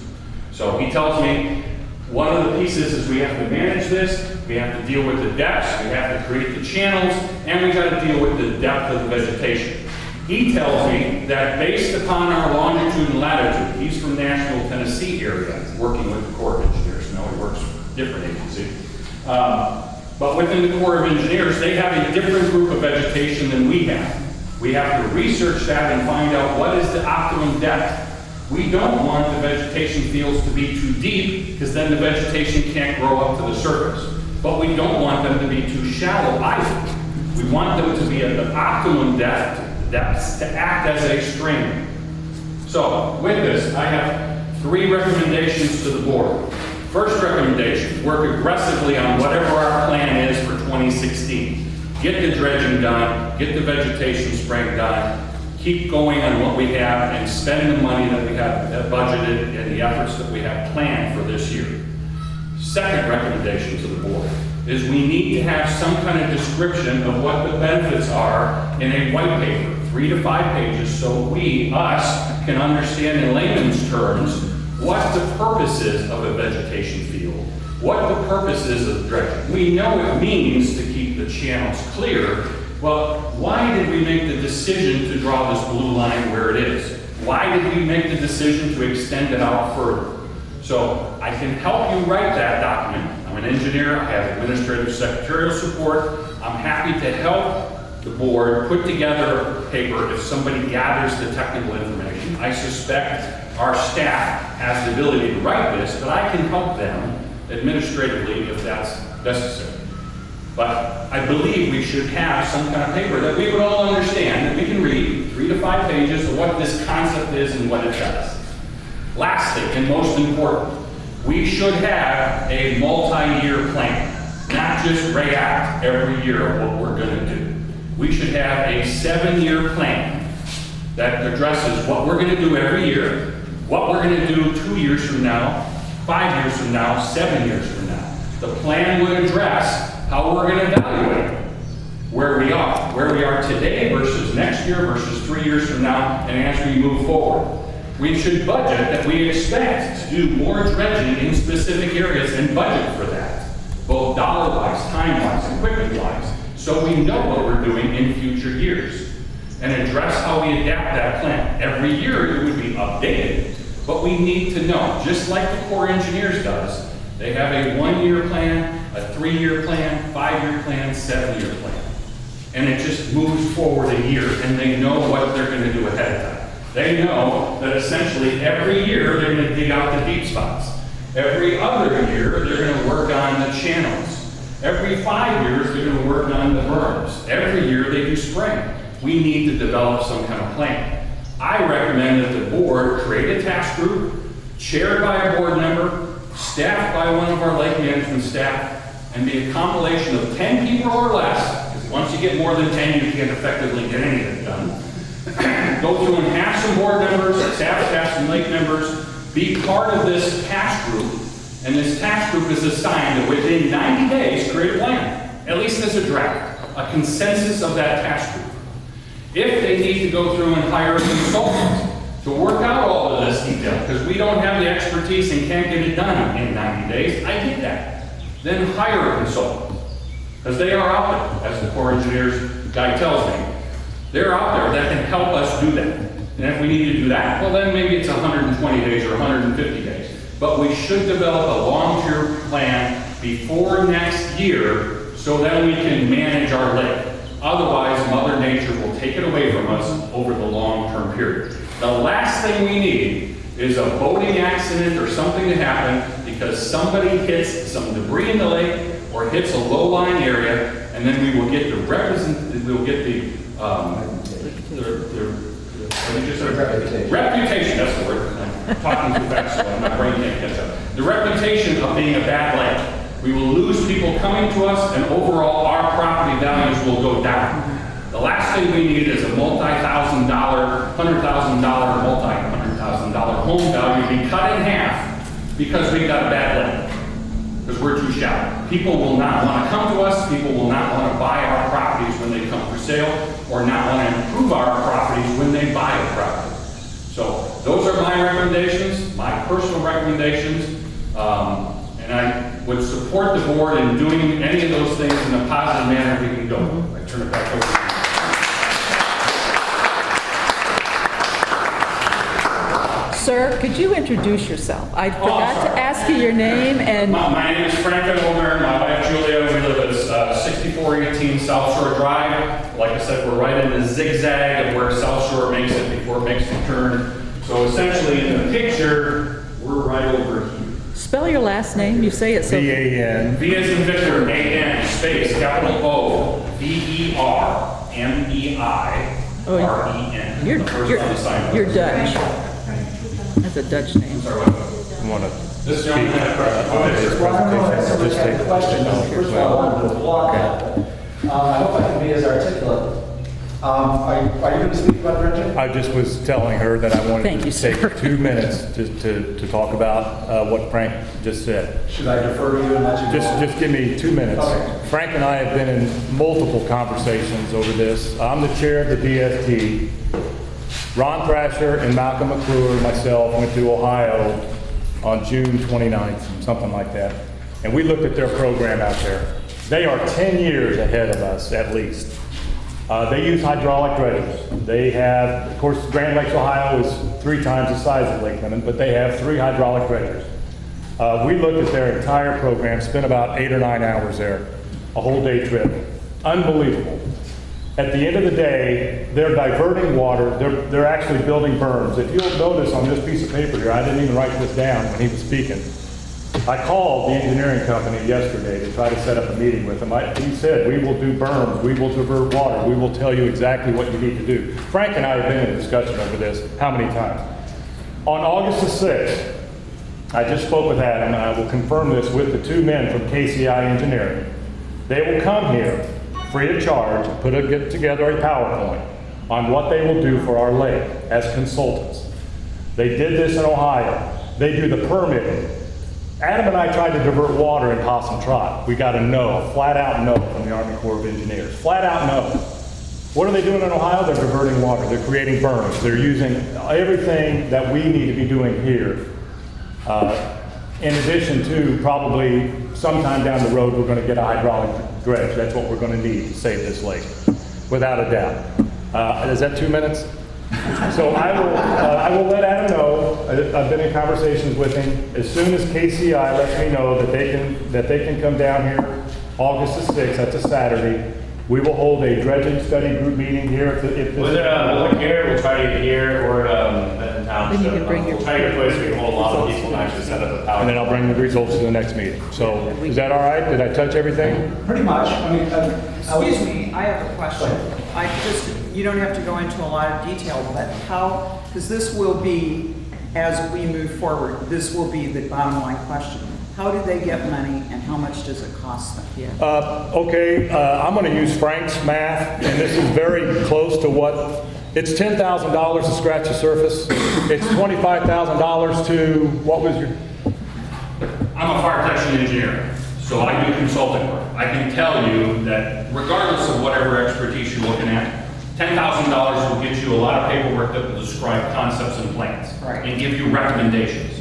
So he tells me one of the pieces is we have to manage this, we have to deal with the depths, we have to create the channels, and we got to deal with the depth of the vegetation. He tells me that based upon our longitude and latitude, he's from Nashville, Tennessee area, working with the Corps of Engineers. No, he works for a different agency. But within the Corps of Engineers, they have a different group of vegetation than we have. We have to research that and find out what is the optimum depth. We don't want the vegetation fields to be too deep, because then the vegetation can't grow up to the surface. But we don't want them to be too shallow either. We want them to be at the optimum depth to act as a strainer. So with this, I have 3 recommendations to the board. First recommendation, work aggressively on whatever our plan is for 2016. Get the dredging done, get the vegetation spraying done, keep going on what we have and spend the money that we have budgeted and the efforts that we have planned for this year. Second recommendation to the board is we need to have some kind of description of what the benefits are in a white paper, 3 to 5 pages, so us, can understand in layman's terms what the purpose is of a vegetation field, what the purpose is of dredging. We know it means to keep the channels clear, but why did we make the decision to draw this blue line where it is? Why did we make the decision to extend it out further? So I can help you write that document. I'm an engineer, I have administrative secretarial support. I'm happy to help the board put together a paper if somebody gathers the technical information. I suspect our staff has the ability to write this, but I can help them administratively if that's necessary. But I believe we should have some kind of paper that we would all understand, that we can read, 3 to 5 pages of what this concept is and what it does. Lastly, and most important, we should have a multi-year plan, not just react every year of what we're going to do. We should have a 7-year plan that addresses what we're going to do every year, what we're going to do 2 years from now, 5 years from now, 7 years from now. The plan would address how we're going to evaluate where we are today versus next year versus 3 years from now, and as we move forward. We should budget that we expect to do more dredging in specific areas and budget for that, both dollar-wise, time-wise, equipment-wise, so we know what we're doing in future years, and address how we adapt that plan. Every year it would be updated, but we need to know, just like the Corps of Engineers does, they have a 1-year plan, a 3-year plan, 5-year plan, 7-year plan. And it just moves forward a year, and they know what they're going to do ahead of time. They know that essentially every year they're going to dig out the deep spots. Every other year they're going to work on the channels. Every 5 years they're going to work on the berms. Every year they do spraying. We need to develop some kind of plan. I recommend that the board create a task group, chaired by a board member, staffed by one of our lake management staff, and be a compilation of 10 people or less, because once you get more than 10 you can't effectively get anything done. Go through and have some board members, have some lake members, be part of this task group, and this task group is assigned to within 90 days create a plan, at least as a draft, a consensus of that task group. If they need to go through and hire a consultant to work out all of this detail, because we don't have the expertise and can't get it done in 90 days, I get that. Then hire a consultant, because they are out there, as the Corps of Engineers guy tells me. They're out there that can help us do that. And if we need to do that, well then maybe it's 120 days or 150 days. But we should develop a long-term plan before next year so that we can manage our lake. Otherwise, Mother Nature will take it away from us over the long-term period. The last thing we need is a boating accident or something to happen because somebody hits some debris in the lake or hits a low-lying area, and then we will get the reputation, that's the word. I'm talking too fast, so my brain can't catch up. The reputation of being a bad lake. We will lose people coming to us, and overall, our property values will go down. The last thing we need is a multi-$100,000 home value be cut in half because we got a bad lake. Because we're too shallow. People will not want to come to us, people will not want to buy our properties when they come for sale, or not want to improve our properties when they buy a property. So those are my recommendations, my personal recommendations, and I would support the board in doing any of those things in a positive manner we can go. I turn it back over to you. Sir, could you introduce yourself? I forgot to ask you your name and... My name is Frank O'Meara, my wife Julia. We live at 6418 South Shore Drive. Like I said, we're right in the zigzag of where South Shore makes it before it makes the turn. So essentially in the picture, we're right over here. Spell your last name, you say it so... V-A-N. V as in Victor, A-N, space, capital O, V-E-R-M-E-I-R-E-N. You're Dutch. That's a Dutch name. Want to This young man, his presentation, just take a question as well. I hope I can be as articulate. Are you going to speak about dredging? I just was telling her that I wanted Thank to you, sir. take 2 minutes to talk about what Frank just said. Should I defer to you and let you go? Just give me 2 minutes. Okay. Frank and I have been in multiple conversations over this. I'm the chair of the DST. Ron Thrasher and Malcolm McClure and myself went to Ohio on June 29th, something like that. And we looked at their program out there. They are 10 years ahead of us, at least. They use hydraulic dredgers. They have, of course, Grand Lakes, Ohio is 3 times the size of Lake Lemon, but they have 3 hydraulic dredgers. We looked at their entire program, spent about 8 or 9 hours there, a whole day trip. Unbelievable. At the end of the day, they're diverting water. They're actually building berms. If you'll notice on this piece of paper here, I didn't even write this down when he was speaking. I called the engineering company yesterday to try to set up a meeting with him. He said, we will do berms, we will divert water, we will tell you exactly what you need to do. Frank and I have been in discussion over this how many times? On August the 6th, I just spoke with Adam, and I will confirm this with the 2 men from KCI Engineering. They will come here free of charge, get together a PowerPoint on what they will do for our lake as consultants. They did this in Ohio. They do the permitting. Adam and I tried to divert water in Possum Trot. We got a no, flat out no from the Army Corps of Engineers. Flat out no. What are they doing in Ohio? They're diverting water. They're creating berms. They're using everything that we need to be doing here. In addition to probably sometime down the road, we're going to get a hydraulic dredge. That's what we're going to need to save this lake, without a doubt. Is that 2 minutes? So I will let Adam know. I've been in conversations with him. As soon as KCI lets me know that they can come down here August the 6th, that's a Saturday, we will hold a dredging study group meeting here. We'll here, we'll try to get here, or Benton Township. Then you can bring your- We'll try to get a place we can hold a lot of people and actually set up a power. And then I'll bring the results to the next meeting. So is that all right? Did I touch everything? Pretty much. I mean, Excuse me, I have a question. You don't have to go into a lot of detail, but how, because this will be, as we move forward, this will be the bottom line question. How do they get money and how much does it cost them? I'm going to use Frank's math, and this is very close to what, it's $10,000 to scratch the surface. It's $25,000 to, what was your? I'm a fire protection engineer, so I do consulting work. I can tell you that regardless of whatever expertise you're looking at, $10,000 will get you a lot of paperwork that will describe concepts and plans and give you recommendations.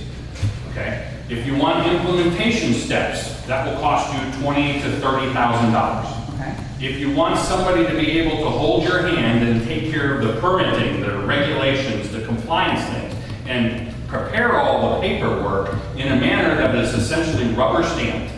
Okay? If you want implementation steps, that will cost you $20,000 to $30,000. Okay. If you want somebody to be able to hold your hand and take care of the permitting, the regulations, the compliance things, and prepare all the paperwork in a manner that is essentially rubber stamped,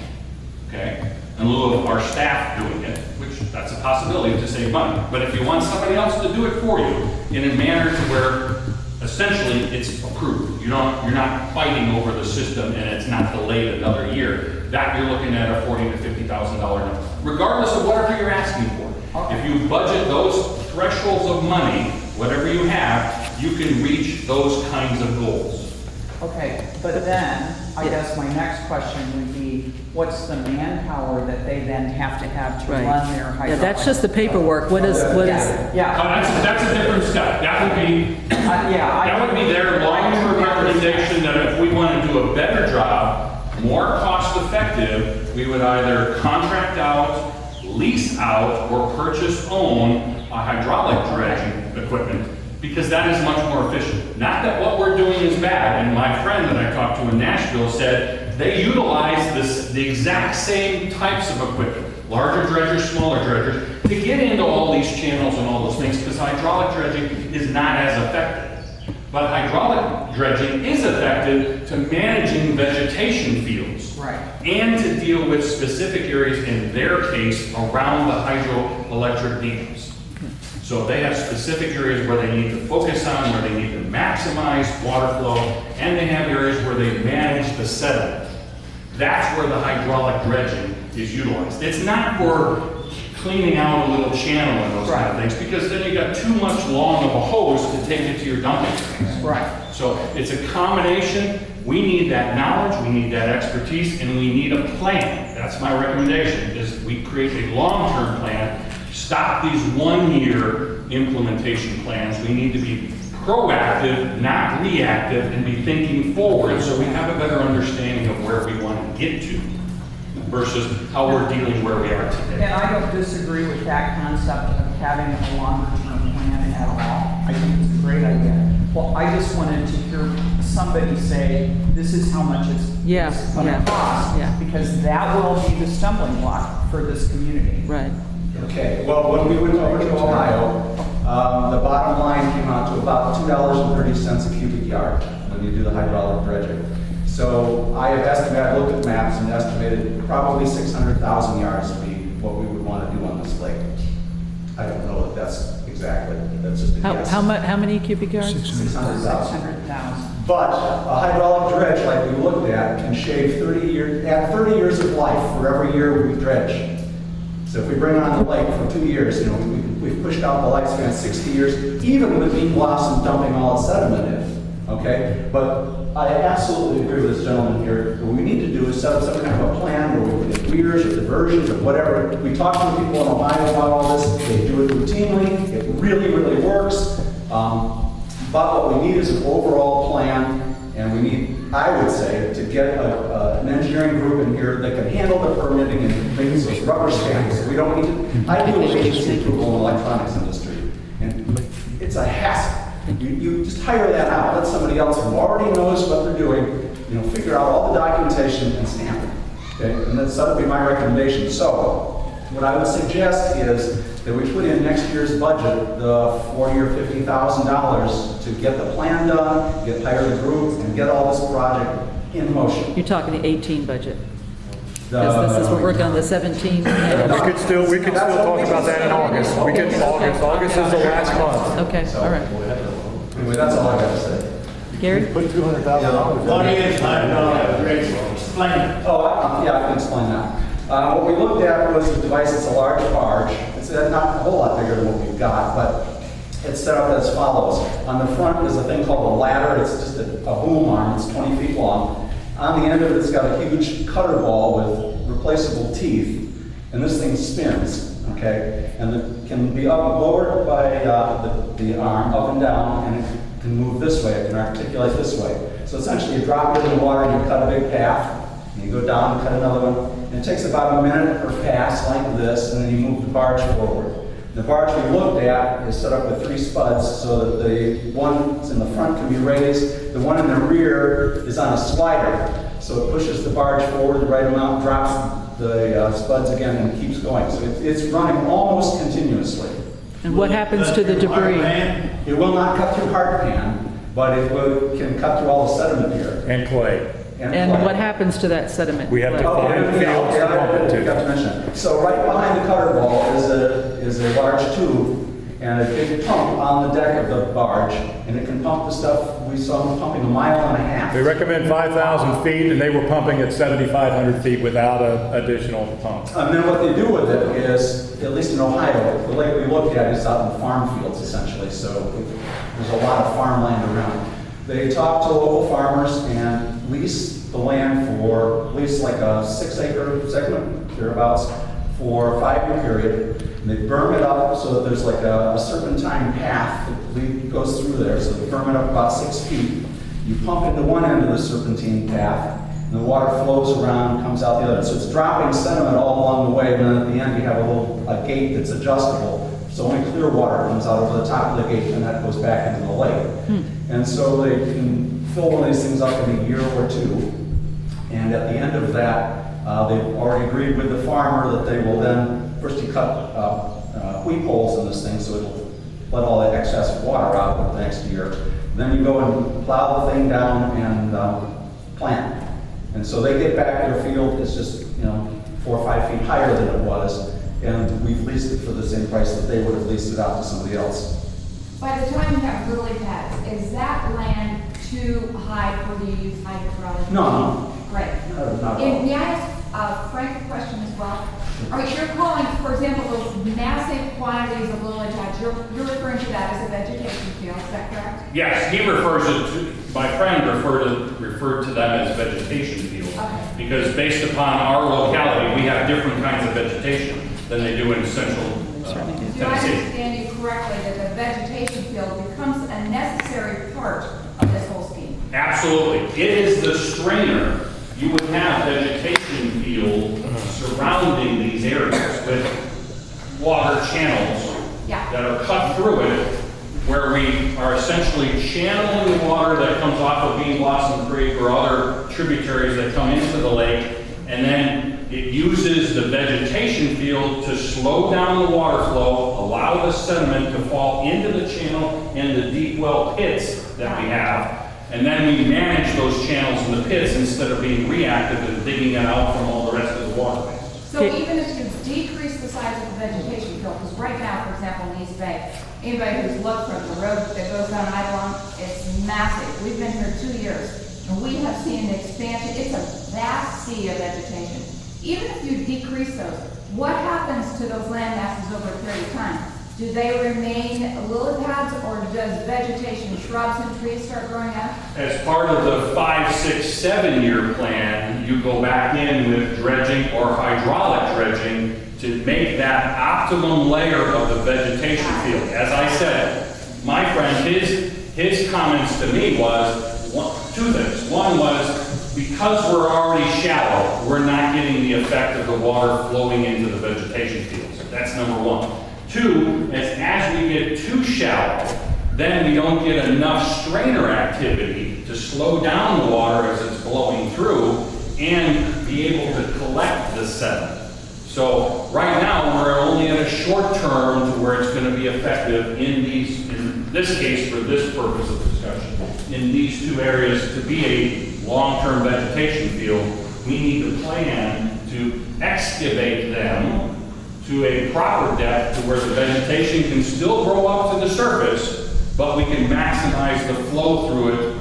okay, in lieu of our staff doing it, which That's a possibility to save money. But if you want somebody else to do it for you in a manner to where essentially it's approved, you're not fighting over the system and it's not delayed another year, that you're looking at a $40,000 to $50,000 number, regardless of whatever you're asking for. If you budget those thresholds of money, whatever you have, you can reach those kinds of goals. Okay, but then, I guess my next question would be, what's the manpower that they then have to Right. run their hydraulic? Yeah, that's just the paperwork. What is? Yeah. That's a different step. That would be, that would be their long-term recommendation that if we want to do a better job, more cost-effective, we would either contract out, lease out, or own a hydraulic dredging equipment, because that is much more efficient. Not that what we're doing is bad, and my friend that I talked to in Nashville said they utilize the exact same types of equipment, larger dredgers, smaller dredgers, to get into all these channels and all those things, because hydraulic dredging is not as effective. But hydraulic dredging is effective to managing vegetation fields. Right. And to deal with specific areas, in their case, around the hydroelectric dams. So they have specific areas where they need to focus on, where they need to maximize water flow, and they have areas where they manage the sediment. That's where the hydraulic dredging is utilized. It's not for cleaning out a little channel and those kind of things, because then you got too much long of a hose to take it to your dumping tanks. Right. So it's a combination. We need that knowledge, we need that expertise, and we need a plan. That's my recommendation, is we create a long-term plan. Stop these one-year implementation plans. We need to be proactive, not reactive, and be thinking forward so we have a better understanding of where we want to get to versus how we're dealing where we are today. And I don't disagree with that concept of having a longer-term plan at all. I think it's a great idea. Well, I just wanted to hear somebody say, this is how much it's going to cost, because that will be the stumbling block for this community. Right. Okay, well, when we went over to Ohio, the bottom line came out to about $2.30 a cubic yard when you do the hydraulic dredging. So I have estimated, I looked at maps and estimated probably 600,000 yards to be what we would want to do on this lake. I don't know if that's exactly, that's just a guess. How many cubic yards? 600,000. But a hydraulic dredge, like we looked at, can shave 30 years of life for every year we dredge. So if we bring on the lake for 2 years, you know, we've pushed out the lifespan 60 years, even with bean blossom dumping all its sediment in, okay? But I absolutely agree with this gentleman here. What we need to do is set up some kind of a plan where we put weirs or diversions or whatever. We talk to people in Ohio about all this. They do it routinely. It really, really works. But what we need is an overall plan, and we need, I would say, to get an engineering group in here that can handle the permitting and make those rubber stamps. We don't need to, I do agency approval in the electronics industry, and it's a hassle. You just hire that out, let somebody else who already knows what they're doing, you know, figure out all the documentation and stamp it. Okay, and that would be my recommendation. So, what I would suggest is that we put in next year's budget the $40,000 or $50,000 to get the plan done, hire the group, and get all this project in motion. You're talking the 18 budget. Because this is, we're working on the 17. We could still talk about that in August. August is the last month. Okay, all right. Anyway, that's all I got to say. Gary? Put $200,000. What is hydraulic dredging? Explain it. Oh, yeah, I can explain that. What we looked at was the device. It's a large barge. It's not a whole lot bigger than what we've got, but it's set up as follows. On the front is a thing called a ladder. It's just a boom arm. It's 20 feet long. On the end of it, it's got a huge cutter ball with replaceable teeth, and this thing spins, okay? And it can be lowered by the arm, up and down, and it can move this way. It can articulate this way. So essentially, you drop it in the water, and you cut a big path, and you go down and cut another one. And it takes about a minute per pass like this, and then you move the barge forward. The barge we looked at is set up with 3 spuds so that the one in the front can be raised. The one in the rear is on a slider, so it pushes the barge forward the right amount, drops the spuds again, and keeps going. So it's running almost continuously. And what happens to the debris? It will not cut through hard pan, but it can cut through all the sediment here. And clay. And flood. what happens to that sediment? We have to flood? find fields to pump it I forgot to to. mention it. So right behind the cutter wall is a large tube and a big pump on the deck of the barge, and it can pump the stuff. We saw them pumping 1.5 miles. They recommend 5,000 feet, and they were pumping at 7,500 feet without an additional pump. And then what they do with it is, at least in Ohio, the lake we looked at is out in farm fields essentially, so there's a lot of farmland around. They talk to local farmers and lease the land for, lease like a 6-acre segment, thereabouts, for a 5-year period. And they berm it up so that there's like a serpentine path that goes through there, so they berm it up about 6 feet. You pump into one end of the serpentine path, and the water flows around, comes out the other. So it's dropping sediment all along the way, and then at the end you have a gate that's adjustable. So only clear water comes out over the top of the gate, and that goes back into the lake. And so they can fill one of these things up in a year or two. And at the end of that, they've already agreed with the farmer that they will then, first you cut wheat holes in this thing so it'll let all that excess water out over the next year. Then you go and plow the thing down and plant. And so they get back their field, it's just 4 or 5 feet higher than it was, and we've leased it for the same price that they would have leased it out to somebody else. By the time you have lily pads, is that land too high for the use hydraulic? No. Great. Not at all. And may I ask Frank a question as well? You're calling, for example, those massive quantities of lily pads, you're referring to that as a vegetation field, is that correct? Yes, he refers to, my friend referred to them as vegetation fields. Okay. Because based upon our locality, we have different kinds of vegetation than they do in central Do I Tennessee. understand you correctly that the vegetation field becomes a necessary part of this whole scheme? Absolutely. It is the strainer. You would have vegetation field surrounding these areas with water channels that are cut through it, where we are essentially channeling the water that comes off of Bean Blossom Creek or other tributaries that come into the lake, and then it uses the vegetation field to slow down the water flow, allow the sediment to fall into the channel and the deep well pits that we have, and then we manage those channels in the pits instead of being reactive and digging it out from all the rest of the waterways. So even if you decrease the size of the vegetation field, because right now, for example, in East Bay, anybody who's looked from the road that goes down Idalong, it's massive. We've been here 2 years, and we have seen an expansion. It's a vast sea of vegetation. Even if you decrease those, what happens to those land masses over a period of time? Do they remain lily pads, or does vegetation, shrubs and trees start growing up? As part of the 5, 6, 7-year plan, you go back in with dredging or hydraulic dredging to make that optimum layer of the vegetation field. As I said, my friend, his comments to me was 2 things. One was, because we're already shallow, we're not getting the effect of the water flowing into the vegetation fields. That's number 1. 2, as we get too shallow, then we don't get enough strainer activity to slow down the water as it's blowing through and be able to collect the sediment. So right now, we're only in a short term to where it's going to be effective in this case, for this purpose of discussion, in these 2 areas to be a long-term vegetation field. We need to plan to excavate them to a proper depth to where the vegetation can still grow up to the surface, but we can maximize the flow through it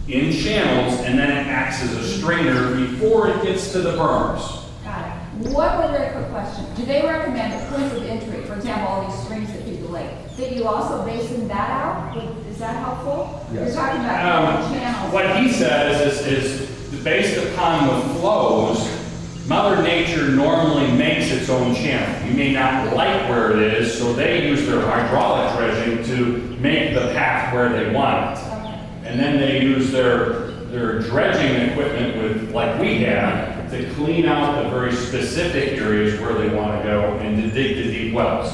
in channels, and then it acts as a strainer before it gets to the berms. Got it. One very quick question. Do they recommend at points of entry, for example, all these streams that feed the lake, that you also basin that out? Is that helpful? Yes. You're talking about channels. What he says is based upon the flows, Mother Nature normally makes its own channel. You may not like where it is, so they use their hydraulic dredging to make the path where they want it. And then they use their dredging equipment with, like we have, to clean out the very specific areas where they want to go and to dig the deep wells.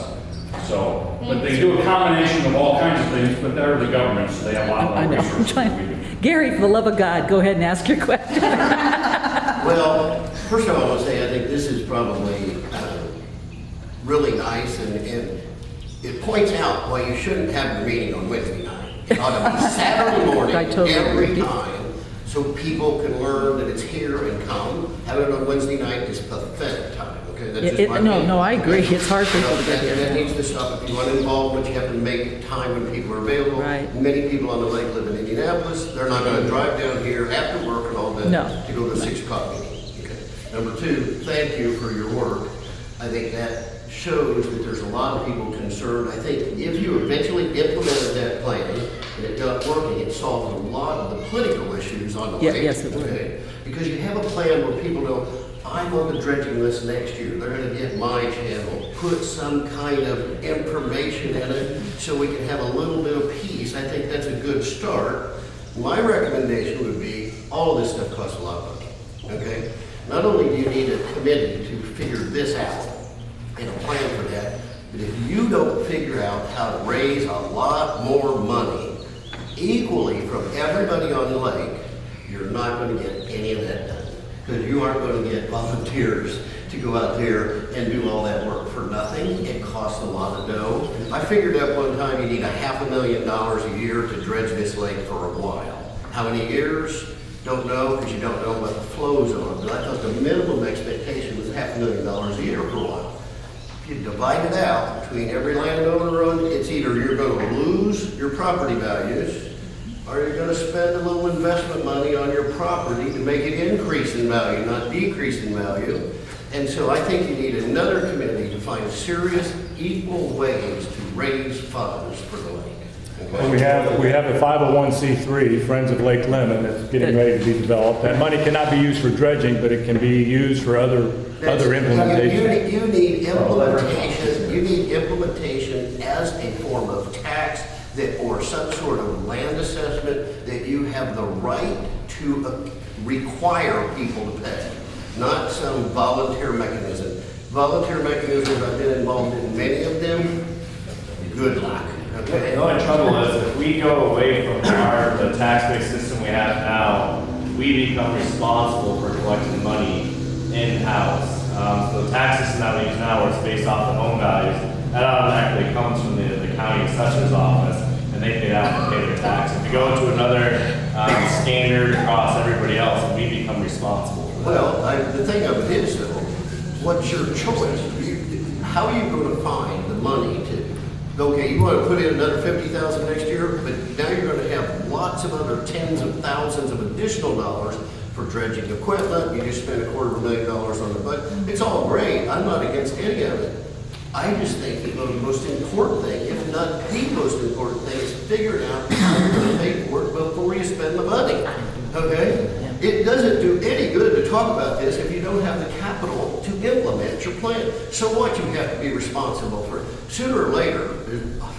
So, but they do a combination of all kinds of things, but they're the government, so they have a lot more resources than we do. Gary, for the love of God, go ahead and ask your question. Well, first of all, I want to say I think this is probably really nice, and it points out why you shouldn't have the meeting on Wednesday night. It ought to be Saturday morning every time, so people can learn that it's here and come. Having it on Wednesday night is pathetic time, okay? That's just my opinion. No, I agree. It's hard for people to get And that here. needs to stop. If you want involvement, you have to make time when people are available. Right. Many people on the lake live in Indianapolis. They're not gonna drive down here after work and all that No. to go to a 6 o'clock meeting. Okay. Number two, thank you for your work. I think that shows that there's a lot of people concerned. I think if you eventually implemented that plan and it got working, it solved a lot of the political issues on the lake. Yes, it would. Okay? Because you have a plan where people know, I'm on the dredging list next year, they're gonna get my channel, put some kind of information in it so we can have a little bit of peace. I think that's a good start. My recommendation would be, all of this stuff costs a lot of money, okay? Not only do you need a committee to figure this out and a plan for that, but if you don't figure out how to raise a lot more money equally from everybody on the lake, you're not going to get any of that done. Because you aren't going to get volunteers to go out there and do all that work for nothing. It costs a lot of dough. I figured out one time you need $500,000 a year to dredge this lake for a while. How many years? Don't know, because you don't know what the flows are. But I thought the minimum expectation was $500,000 a year for a while. If you divide it out between every landowner on, it's either you're going to lose your property values, or you're going to spend a little investment money on your property to make it increase in value, not decrease in value. And so I think you need another committee to find serious, equal ways to raise funds for the lake. Well, we have a 501c3, Friends of Lake Lemon, that's getting ready to be developed. That money cannot be used for dredging, but it can be used for other implementation. You need implementation. You need implementation as a form of tax that, or some sort of land assessment that you have the right to require people to pay, not some volunteer mechanism. Volunteer mechanisms, I've been involved in many of them. Good luck. Okay. The only trouble is if we go away from the tax-based system we have now, we become responsible for collecting money in-house. So the tax system that we use now, where it's based off the home values, that automatically comes from the county assessor's office, and they pay that and pay their tax. If we go into another standard across everybody else, and we become responsible for that. Well, the thing of it is, though, what's your choice? How are you going to find the money to? Okay, you want to put in another $50,000 next year, but now you're going to have lots of other tens of thousands of additional dollars for dredging equipment. You just spent $250,000 on the budget. It's all great. I'm not against any of it. I just think the most important thing, if not the most important thing, is figuring out how you're going to pay for it before you spend the money. Okay? It doesn't do any good to talk about this if you don't have the capital to implement your plan. So what? You have to be responsible for it. Sooner or later,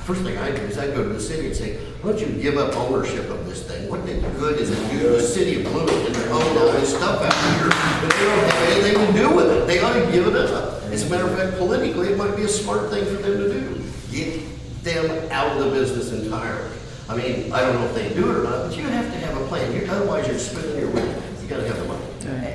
first thing I do is I go to the city and say, why don't you give up ownership of this thing? What good is it do the city of Bloomington to own all this stuff out here, but they don't have anything to do with it? They ought to give it up. As a matter of fact, politically, it might be a smart thing for them to do. Get them out of the business entirely. I mean, I don't know if they do it or not, but you have to have a plan. Otherwise, you're spending your money. You got to have the money.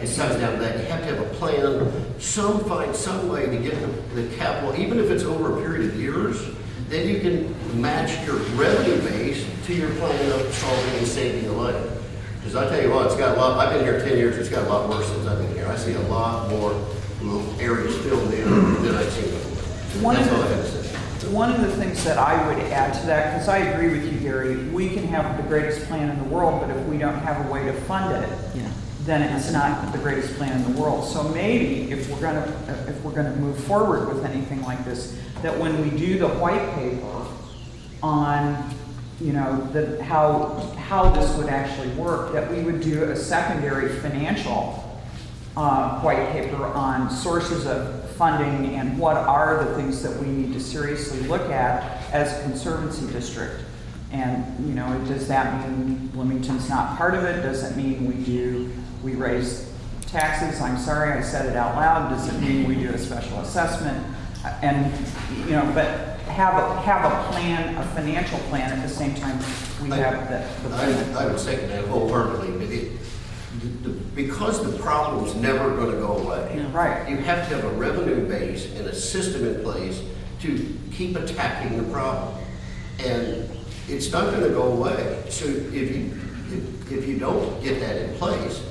It comes down to that. You have to have a plan. Find some way to get the capital, even if it's over a period of years. Then you can match your revenue base to your plan of solving and saving the money. Because I tell you what, it's got a lot. I've been here 10 years. It's got a lot worse since I've been here. I see a lot more little areas filled in than I've seen before. That's all I have to say. One of the things that I would add to that, because I agree with you, Gary, we can have the greatest plan in the world, but if we don't have a way to fund it, then it's not the greatest plan in the world. So maybe if we're gonna move forward with anything like this, that when we do the white paper on, you know, how this would actually work, that we would do a secondary financial white paper on sources of funding and what are the things that we need to seriously look at as a conservancy district. And, you know, does that mean Bloomington's not part of it? Does it mean we raise taxes? I'm sorry, I said it out loud. Does it mean we do a special assessment? And, you know, but have a plan, a financial plan at the same time we have the plan. I would second that wholeheartedly, but because the problem's never going to go away. Right. You have to have a revenue base and a system in place to keep attacking the problem. And it's not going to go away. So if if you don't get that in place,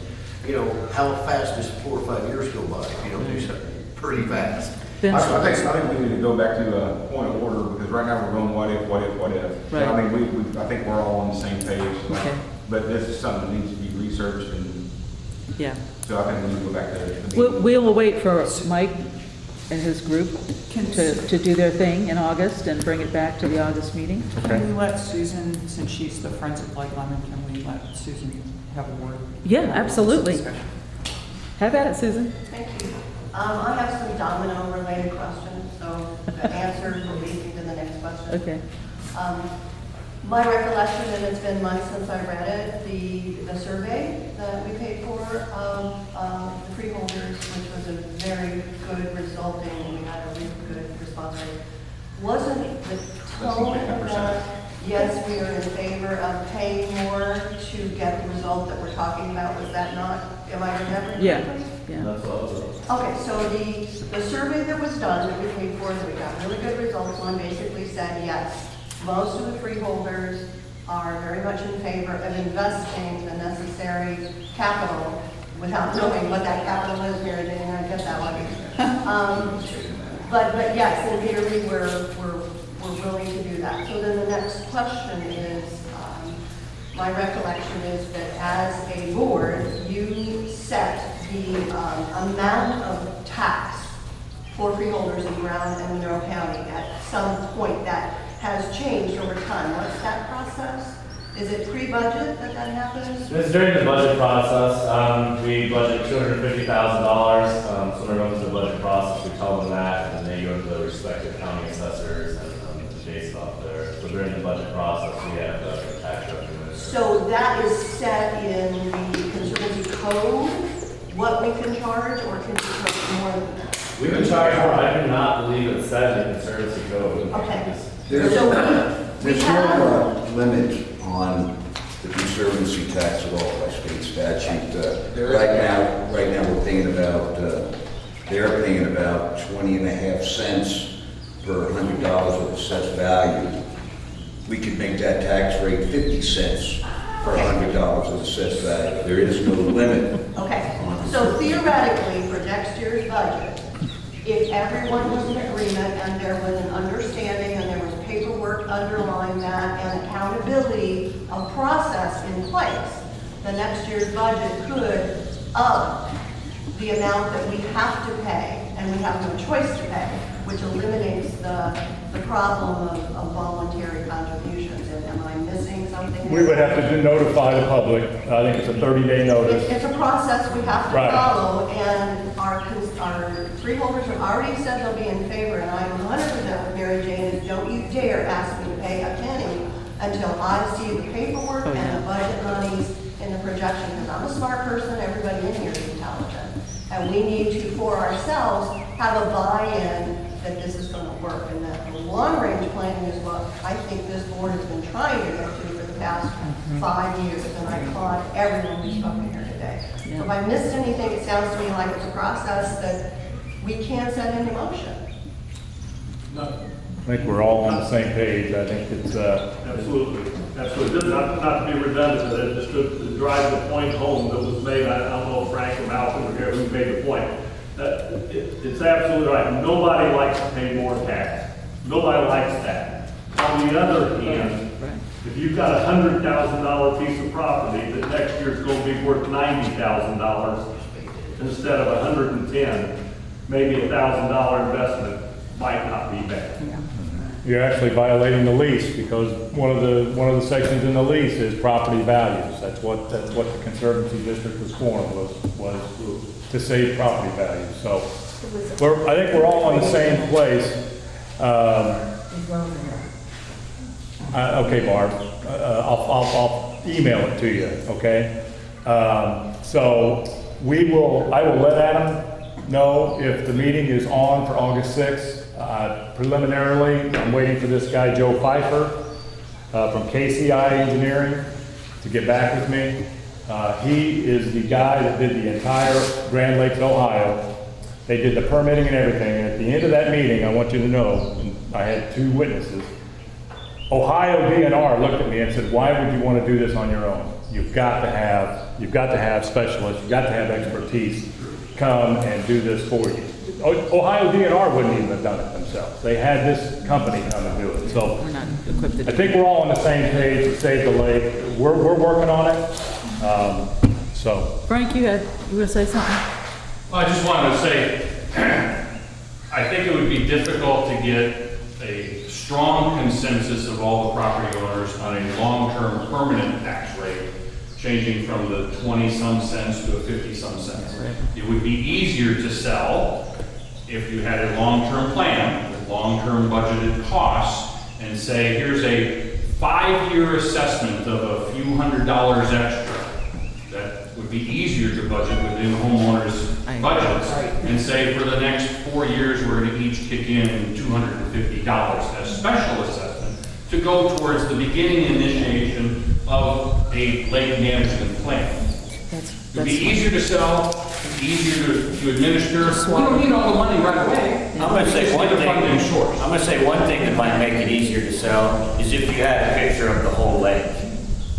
you know, how fast does 4 or 5 years go by if you don't do something? Pretty fast. I think we need to go back to a point of order, because right now we're going what if, what if, what if. Right. I mean, I think we're all on the same page. Okay. But this is something that needs to be researched, and Yeah. so I think we need to go back to the meeting. We will wait for Mike and his group to do their thing in August and bring it back to the August meeting. Can we let Susan, since she's the Friends of Lake Lemon, can we let Susan have a word? Yeah, absolutely. Have at it, Susan. Thank you. I have some domino-related questions, so the answers will lead me to the next question. Okay. My recollection, and it's been months since I read it, the survey that we paid for of the freeholders, which was a very good resulting, we had a really good response rate. Wasn't the tone of that, yes, we are in favor of paying more to get the result that we're talking about, was that not, am I remembering Yeah. correctly? Yeah. That's what I was. Okay, so the survey that was done, that we paid for, that we got really good results on, basically said, yes, most of the freeholders are very much in favor of investing the necessary capital without knowing what that capital is. Mary Jane and I get that one. But yes, in theory, we're willing to do that. So then the next question is, my recollection is that as a board, you set the amount of tax for freeholders in Brown and Monroe County at some point that has changed over time. What's that process? Is it pre-budget that happens? It's during the budget process. We budget $250,000. So when we go through the budget process, we tell them that, and then they go to the respective county assessors and the base off there. So during the budget process, we have the tax revenue. So that is set in the Conservancy Code, what we can charge, or can we charge more than that? We can charge more. I do not believe it's set in the Conservancy Code. Okay. There's So we no have, limit on the conservancy tax at all by state statute. There is. Right now, we're paying about, they're paying about 20.5 cents per $100 of assessed value. We could make that tax rate 50 cents per $100 of assessed value. There is no limit. okay. So theoretically, for next year's budget, if everyone was in agreement and there was an understanding and there was paperwork underlying that and accountability of process in place, the next year's budget could up the amount that we have to pay, and we have no choice to pay, which eliminates the problem of voluntary contributions. And am I missing something? We would have to notify the public. I think it's a 30-day notice. It's a process we have to Right. follow, and our freeholders have already said they'll be in favor, and I'm 100% with Mary Jane, is don't you dare ask me to pay a penny until I see the paperwork and the budget monies in the projection, because I'm a smart person, everybody in here is intelligent. And we need to, for ourselves, have a buy-in that this is going to work, and that the long-range planning is what I think this board has been trying to get to for the past 5 years, and I applaud everyone who's spoken here today. So if I missed anything, it sounds to me like it's a process that we can set into motion. I think we're all on the same page. I think it's, Absolutely, absolutely. Just not to be redundant, but just to drive the point home that was made, I don't know if Frank or Malcolm or here who made the point. It's absolutely right. Nobody likes to pay more tax. Nobody likes that. On the other hand, if you've got a $100,000 piece of property that next year is going to be worth $90,000 instead of $110,000, maybe $1,000 investment might not be bad. you're actually violating the lease, because one of the sections in the lease is property values. That's what the Conservancy District was formed, was to save property values. So I think we're all in the same place. Okay, Barb, I'll email it to you, okay? So I will let Adam know if the meeting is on for August 6th. Preliminarily, I'm waiting for this guy, Joe Pfeiffer, from KCI Engineering, to get back with me. He is the guy that did the entire Grand Lakes, Ohio. They did the permitting and everything. And at the end of that meeting, I want you to know, I had 2 witnesses. Ohio DNR looked at me and said, "Why would you want to do this on your own?" you've got to have specialists, you've got to have expertise come and do this for you. Ohio DNR wouldn't even have done it themselves. They had this company come and do it. So We're not equipped to do I think we're all on the same page to save the lake. We're working on it. So Frank, you were going to say something? Well, I just wanted to say, I think it would be difficult to get a strong consensus of all the property owners on a long-term permanent tax rate, changing from the 20-some cents to a 50-some cents. It would be easier to sell if you had a long-term plan with long-term budgeted costs and say, here's a 5-year assessment of a few $100s extra. That would be easier to budget within homeowners' budgets and say for the next 4 years, we're going to each kick in $250 as special assessment to go towards the beginning initiation of a lake management plan. It would be easier to sell, easier to administer. We don't need all the money right away. I'm going to say one thing. Funding source. I'm going to say one thing that might make it easier to sell is if you had a picture of the whole lake.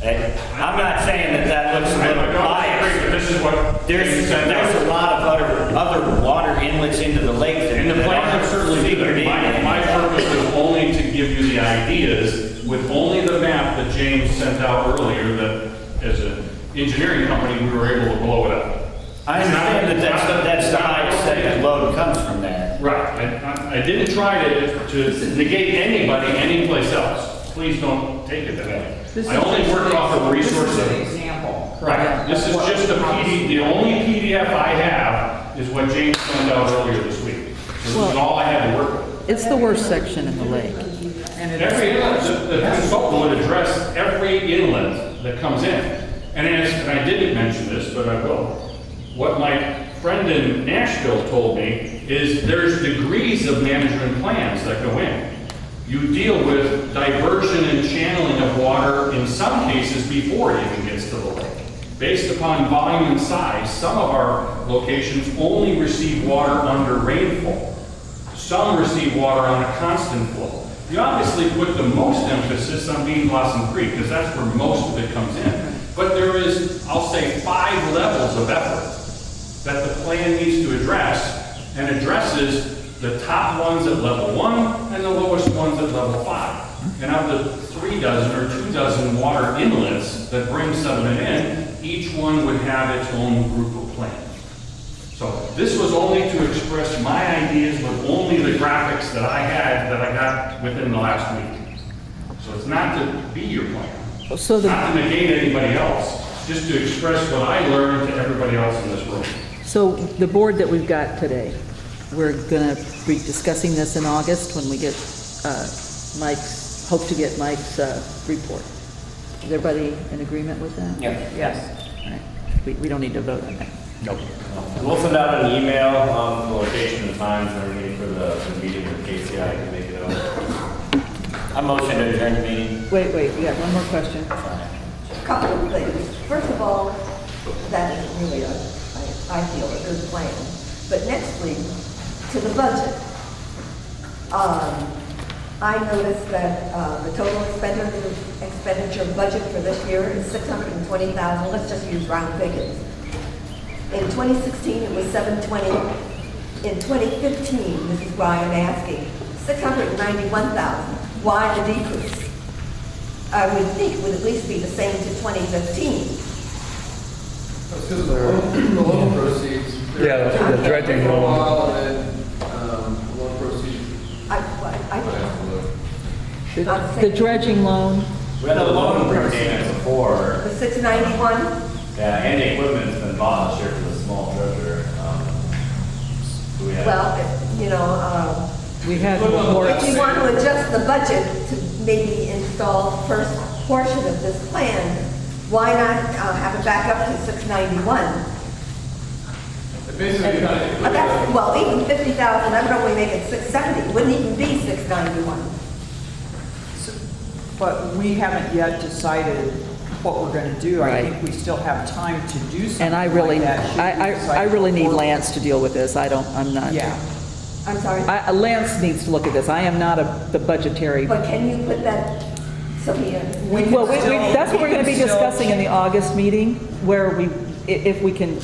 I'm not saying that looks a little biased. This is what there's a lot of other water inlets into the lake that and the plan would certainly do that. My purpose was only to give you the ideas with only the map that James sent out earlier that as an engineering company, we were able to blow it up. I understand that's the highest that load comes from that. Right. I didn't try to negate anybody anyplace else. Please don't take it that way. I only worked off of resources. This is an example. Right. This is just a PDF. The only PDF I have is what James sent out earlier this week. So this is all I had to work with. It's the worst section in the lake. And Every inlet, the consultant would address every inlet that comes in. And I didn't mention this, but I will. What my friend in Nashville told me is there's degrees of management plans that go in. You deal with diversion and channeling of water in some cases before it even gets to the lake. Based upon volume and size, some of our locations only receive water under rainfall. Some receive water on a constant flow. You obviously put the most emphasis on Bean Blossom Creek because that's where most of it comes in. But there is, I'll say, 5 levels of effort that the plan needs to address and addresses the top ones at level 1 and the lowest ones at level 5. And of the 3 dozen or 2 dozen water inlets that bring sediment in, each one would have its own group of plans. So this was only to express my ideas with only the graphics that I had that I got within the last week. So it's not to be your plan. So not to negate anybody else, just to express what I learned to everybody else in this room. So the board that we've got today, we're going to be discussing this in August when we get hope to get Mike's report. Is everybody in agreement with that? Yeah. Yes. All right. We don't need to vote on that. Nope. We'll send out an email, the location and times and everything for the meeting with KCI to make it out. I motion to adjourn the meeting. Wait, we got one more question. A couple of things. First of all, that is really, I feel, a good plan. But next week, to the budget. I noticed that the total expenditure budget for this year is $620,000. Let's just use round figures. In 2016, it was $720,000. In 2015, this is why I'm asking, $691,000. Why the decrease? I would think it would at least be the same to 2015. That's because the loan proceeds. Yeah, the dredging loan. And then, the loan proceeds. The dredging loan. We had the loan prepayment before. The 691? Yeah, and the equipment's been bought this year for the small dredger. Well, you know, we had more. if you want to adjust the budget to maybe install the first portion of this plan, why not have it back up to 691? Basically, Well, even 50,000, I would only make it 670. It wouldn't even be 691. But we haven't yet decided what we're going to do. Right. I think we still have time to do something And I really, like that. Should we I decide really need before- Lance to deal with this. I'm not. Yeah. I'm sorry? Lance needs to look at this. I am not the budgetary. But can you put that So Well, that's what we're going to be discussing in the August meeting, where if we can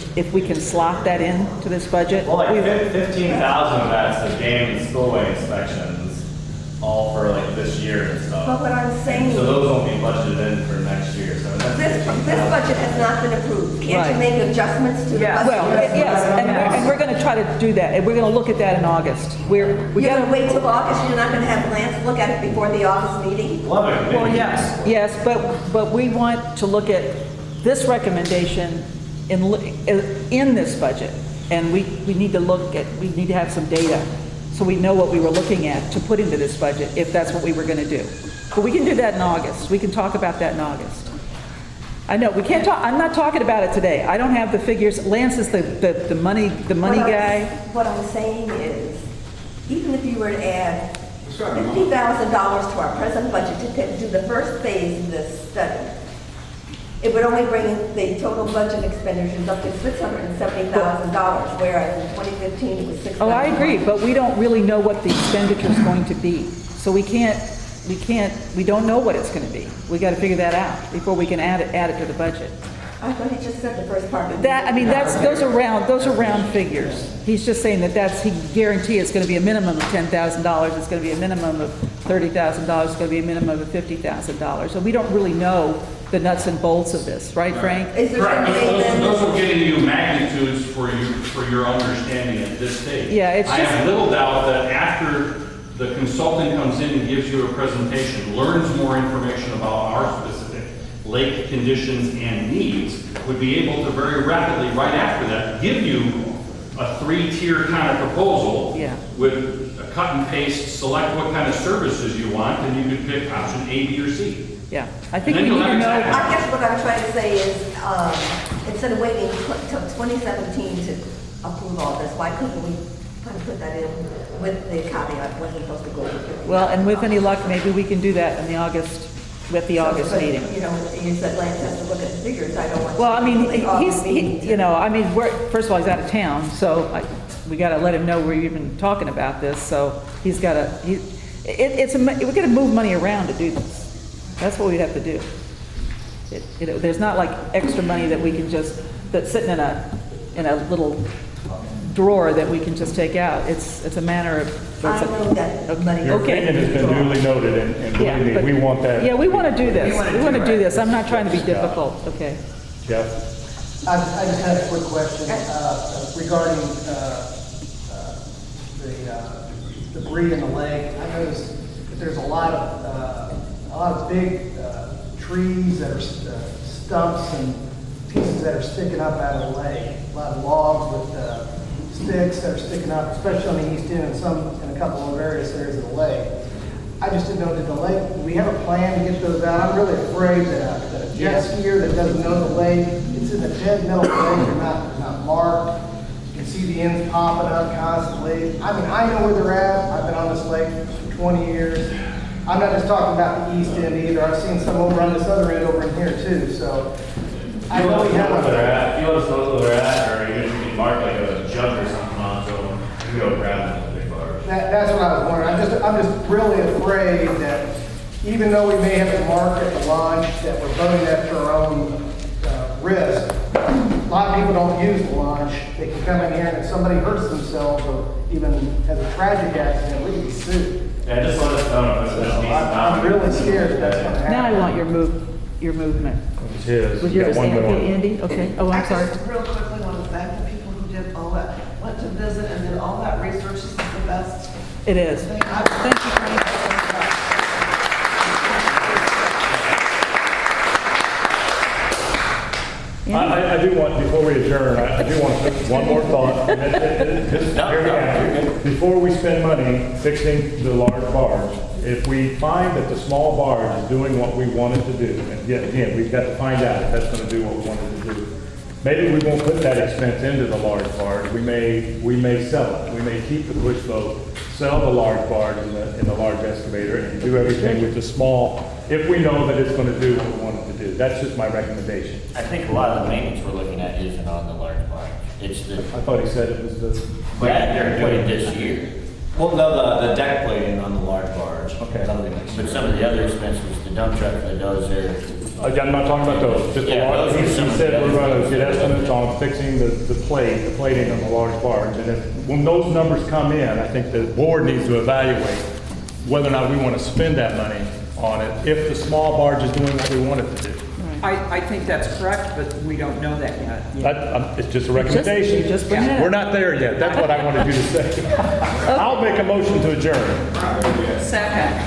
slot that in to this budget. Well, like 15,000 of that's the game and spillway inspections, all for like this year and stuff. But what I'm saying So is- those won't be budgeted in for next year, so that's This 15,000. budget has not been approved. Can't Right. you make adjustments to the budget? Well, yes, and we're going to try to do that, and we're going to look at that in August. We You're got gonna wait till August, you're not gonna have Lance look at it before the August meeting? Well, yes. Yes, but we want to look at this recommendation in this budget. And we need to have some data, so we know what we were looking at to put into this budget, if that's what we were gonna do. But we can do that in August. We can talk about that in August. I know, we can't talk, I'm not talking about it today. I don't have the figures. Lance is the money guy. What I'm saying is, even if you were to add $50,000 to our present budget to do the first phase of this study, it would only bring the total budget expenditures up to $670,000, whereas in 2015 it was $6,000. Oh, I agree, but we don't really know what the expenditure is going to be. So we don't know what it's going to be. We got to figure that out before we can add it to the budget. I thought he just said the first part. Those are round figures. He's just saying he guarantee it's going to be a minimum of $10,000, it's going to be a minimum of $30,000, it's going to be a minimum of $50,000. So we don't really know the nuts and bolts of this, right, Frank? Correct. Those are getting you magnitudes for your understanding at this stage. Yeah, it's I just- have little doubt that after the consultant comes in and gives you a presentation, learns more information about our specific lake conditions and needs, would be able to very rapidly, right after that, give you a 3-tier kind of proposal with a cut and paste, select what kind of services you want, and you could pick option A, B, or C. Yeah, I think And we then need you'll to have know. I guess what I'm trying to say is, instead of waiting till 2017 to approve all this, why couldn't we kind of put that in with the caveat, wasn't supposed to go over 50? Well, and with any luck, maybe we can do that in the August meeting. You know, you said Lance has to look at the figures, I don't want. Well, I mean, the August meeting. first of all, he's out of town, so we got to let him know we're even talking about this, so he's got to, we got to move money around to do this. That's what we have to do. There's not like extra money that we can that's sitting in a little drawer that we can just take out. It's a matter of. I know that money. Your opinion has been duly noted, and believe me, we want that. Yeah, we want to do this. We want to do this. I'm not trying to be difficult, okay? Jeff? I just had a quick question regarding the debris in the lake. I noticed that there's a lot of big trees that are stumps and pieces that are sticking up out of the lake. A lot of logs with sticks that are sticking up, especially on the east end and in a couple of various areas of the lake. I just didn't know, do we have a plan to get those out? I'm really afraid that a jet skier that doesn't know the lake, it's in the dead middle of the lake, they're not marked. You can see the ends popping up constantly. I mean, I know where they're at. I've been on this lake for 20 years. I'm not just talking about the east end either. I've seen some over on this other end over in here too, so. I know we have where they're at. If you let us know where they're at, or even if you can mark like a jug or something onto them, you can go grab them with a big barge. That's what I was wondering. I'm just really afraid that even though we may have to mark at the launch, that we're voting at our own risk. A lot of people don't use the launch. They can come in here and if somebody hurts themselves or even has a tragic accident, we can be sued. Yeah, just let us know if this needs I'm really scared that that's going to happen. Now I want your movement. It's his. Was You got yours one more. Andy? Okay. Oh, I'm sorry. Real quickly on the fact that people who did all that, went to visit and did all that research, this is the best. It is. Thank you, Frank. I do want, before we adjourn, I do want to put one more thought. Before we spend money fixing the large barge, if we find that the small barge is doing what we want it to do, and yet again, we've got to find out if that's going to do what we want it to do. Maybe we won't put that expense into the large barge. We may sell it. We may keep the push boat, sell the large barge in the large excavator, and do everything with the small, if we know that it's going to do what we want it to do. That's just my recommendation. I think a lot of the maintenance we're looking at isn't on the large barge. It's the. I thought he said it was the. That they're doing this year. Well, no, the deck plating on the large barge. Okay. But some of the other expenses, the dump truck, the dozer. I'm not talking about those, just the Yeah, large. those are He some of said the we're other gonna get estimates on fixing the plating on the large barge. And if, when those numbers come in, I think the board needs to evaluate whether or not we want to spend that money on it, if the small barge is doing what we want it to do. I think that's correct, but we don't know that yet. It's just a recommendation. you just bring it up. We're not there yet. That's what I wanted you to say. I'll make a motion to adjourn. Second.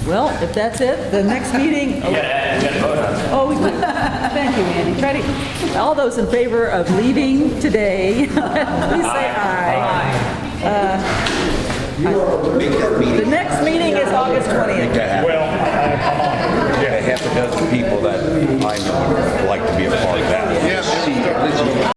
Well, if that's it, the next meeting. You gotta vote on that. Oh, we will. Thank you, Andy. Try to, all those in favor of leaving today, please say aye. The next meeting is August 20th. Well, Yeah, half a dozen people that I know would like to be a part of that.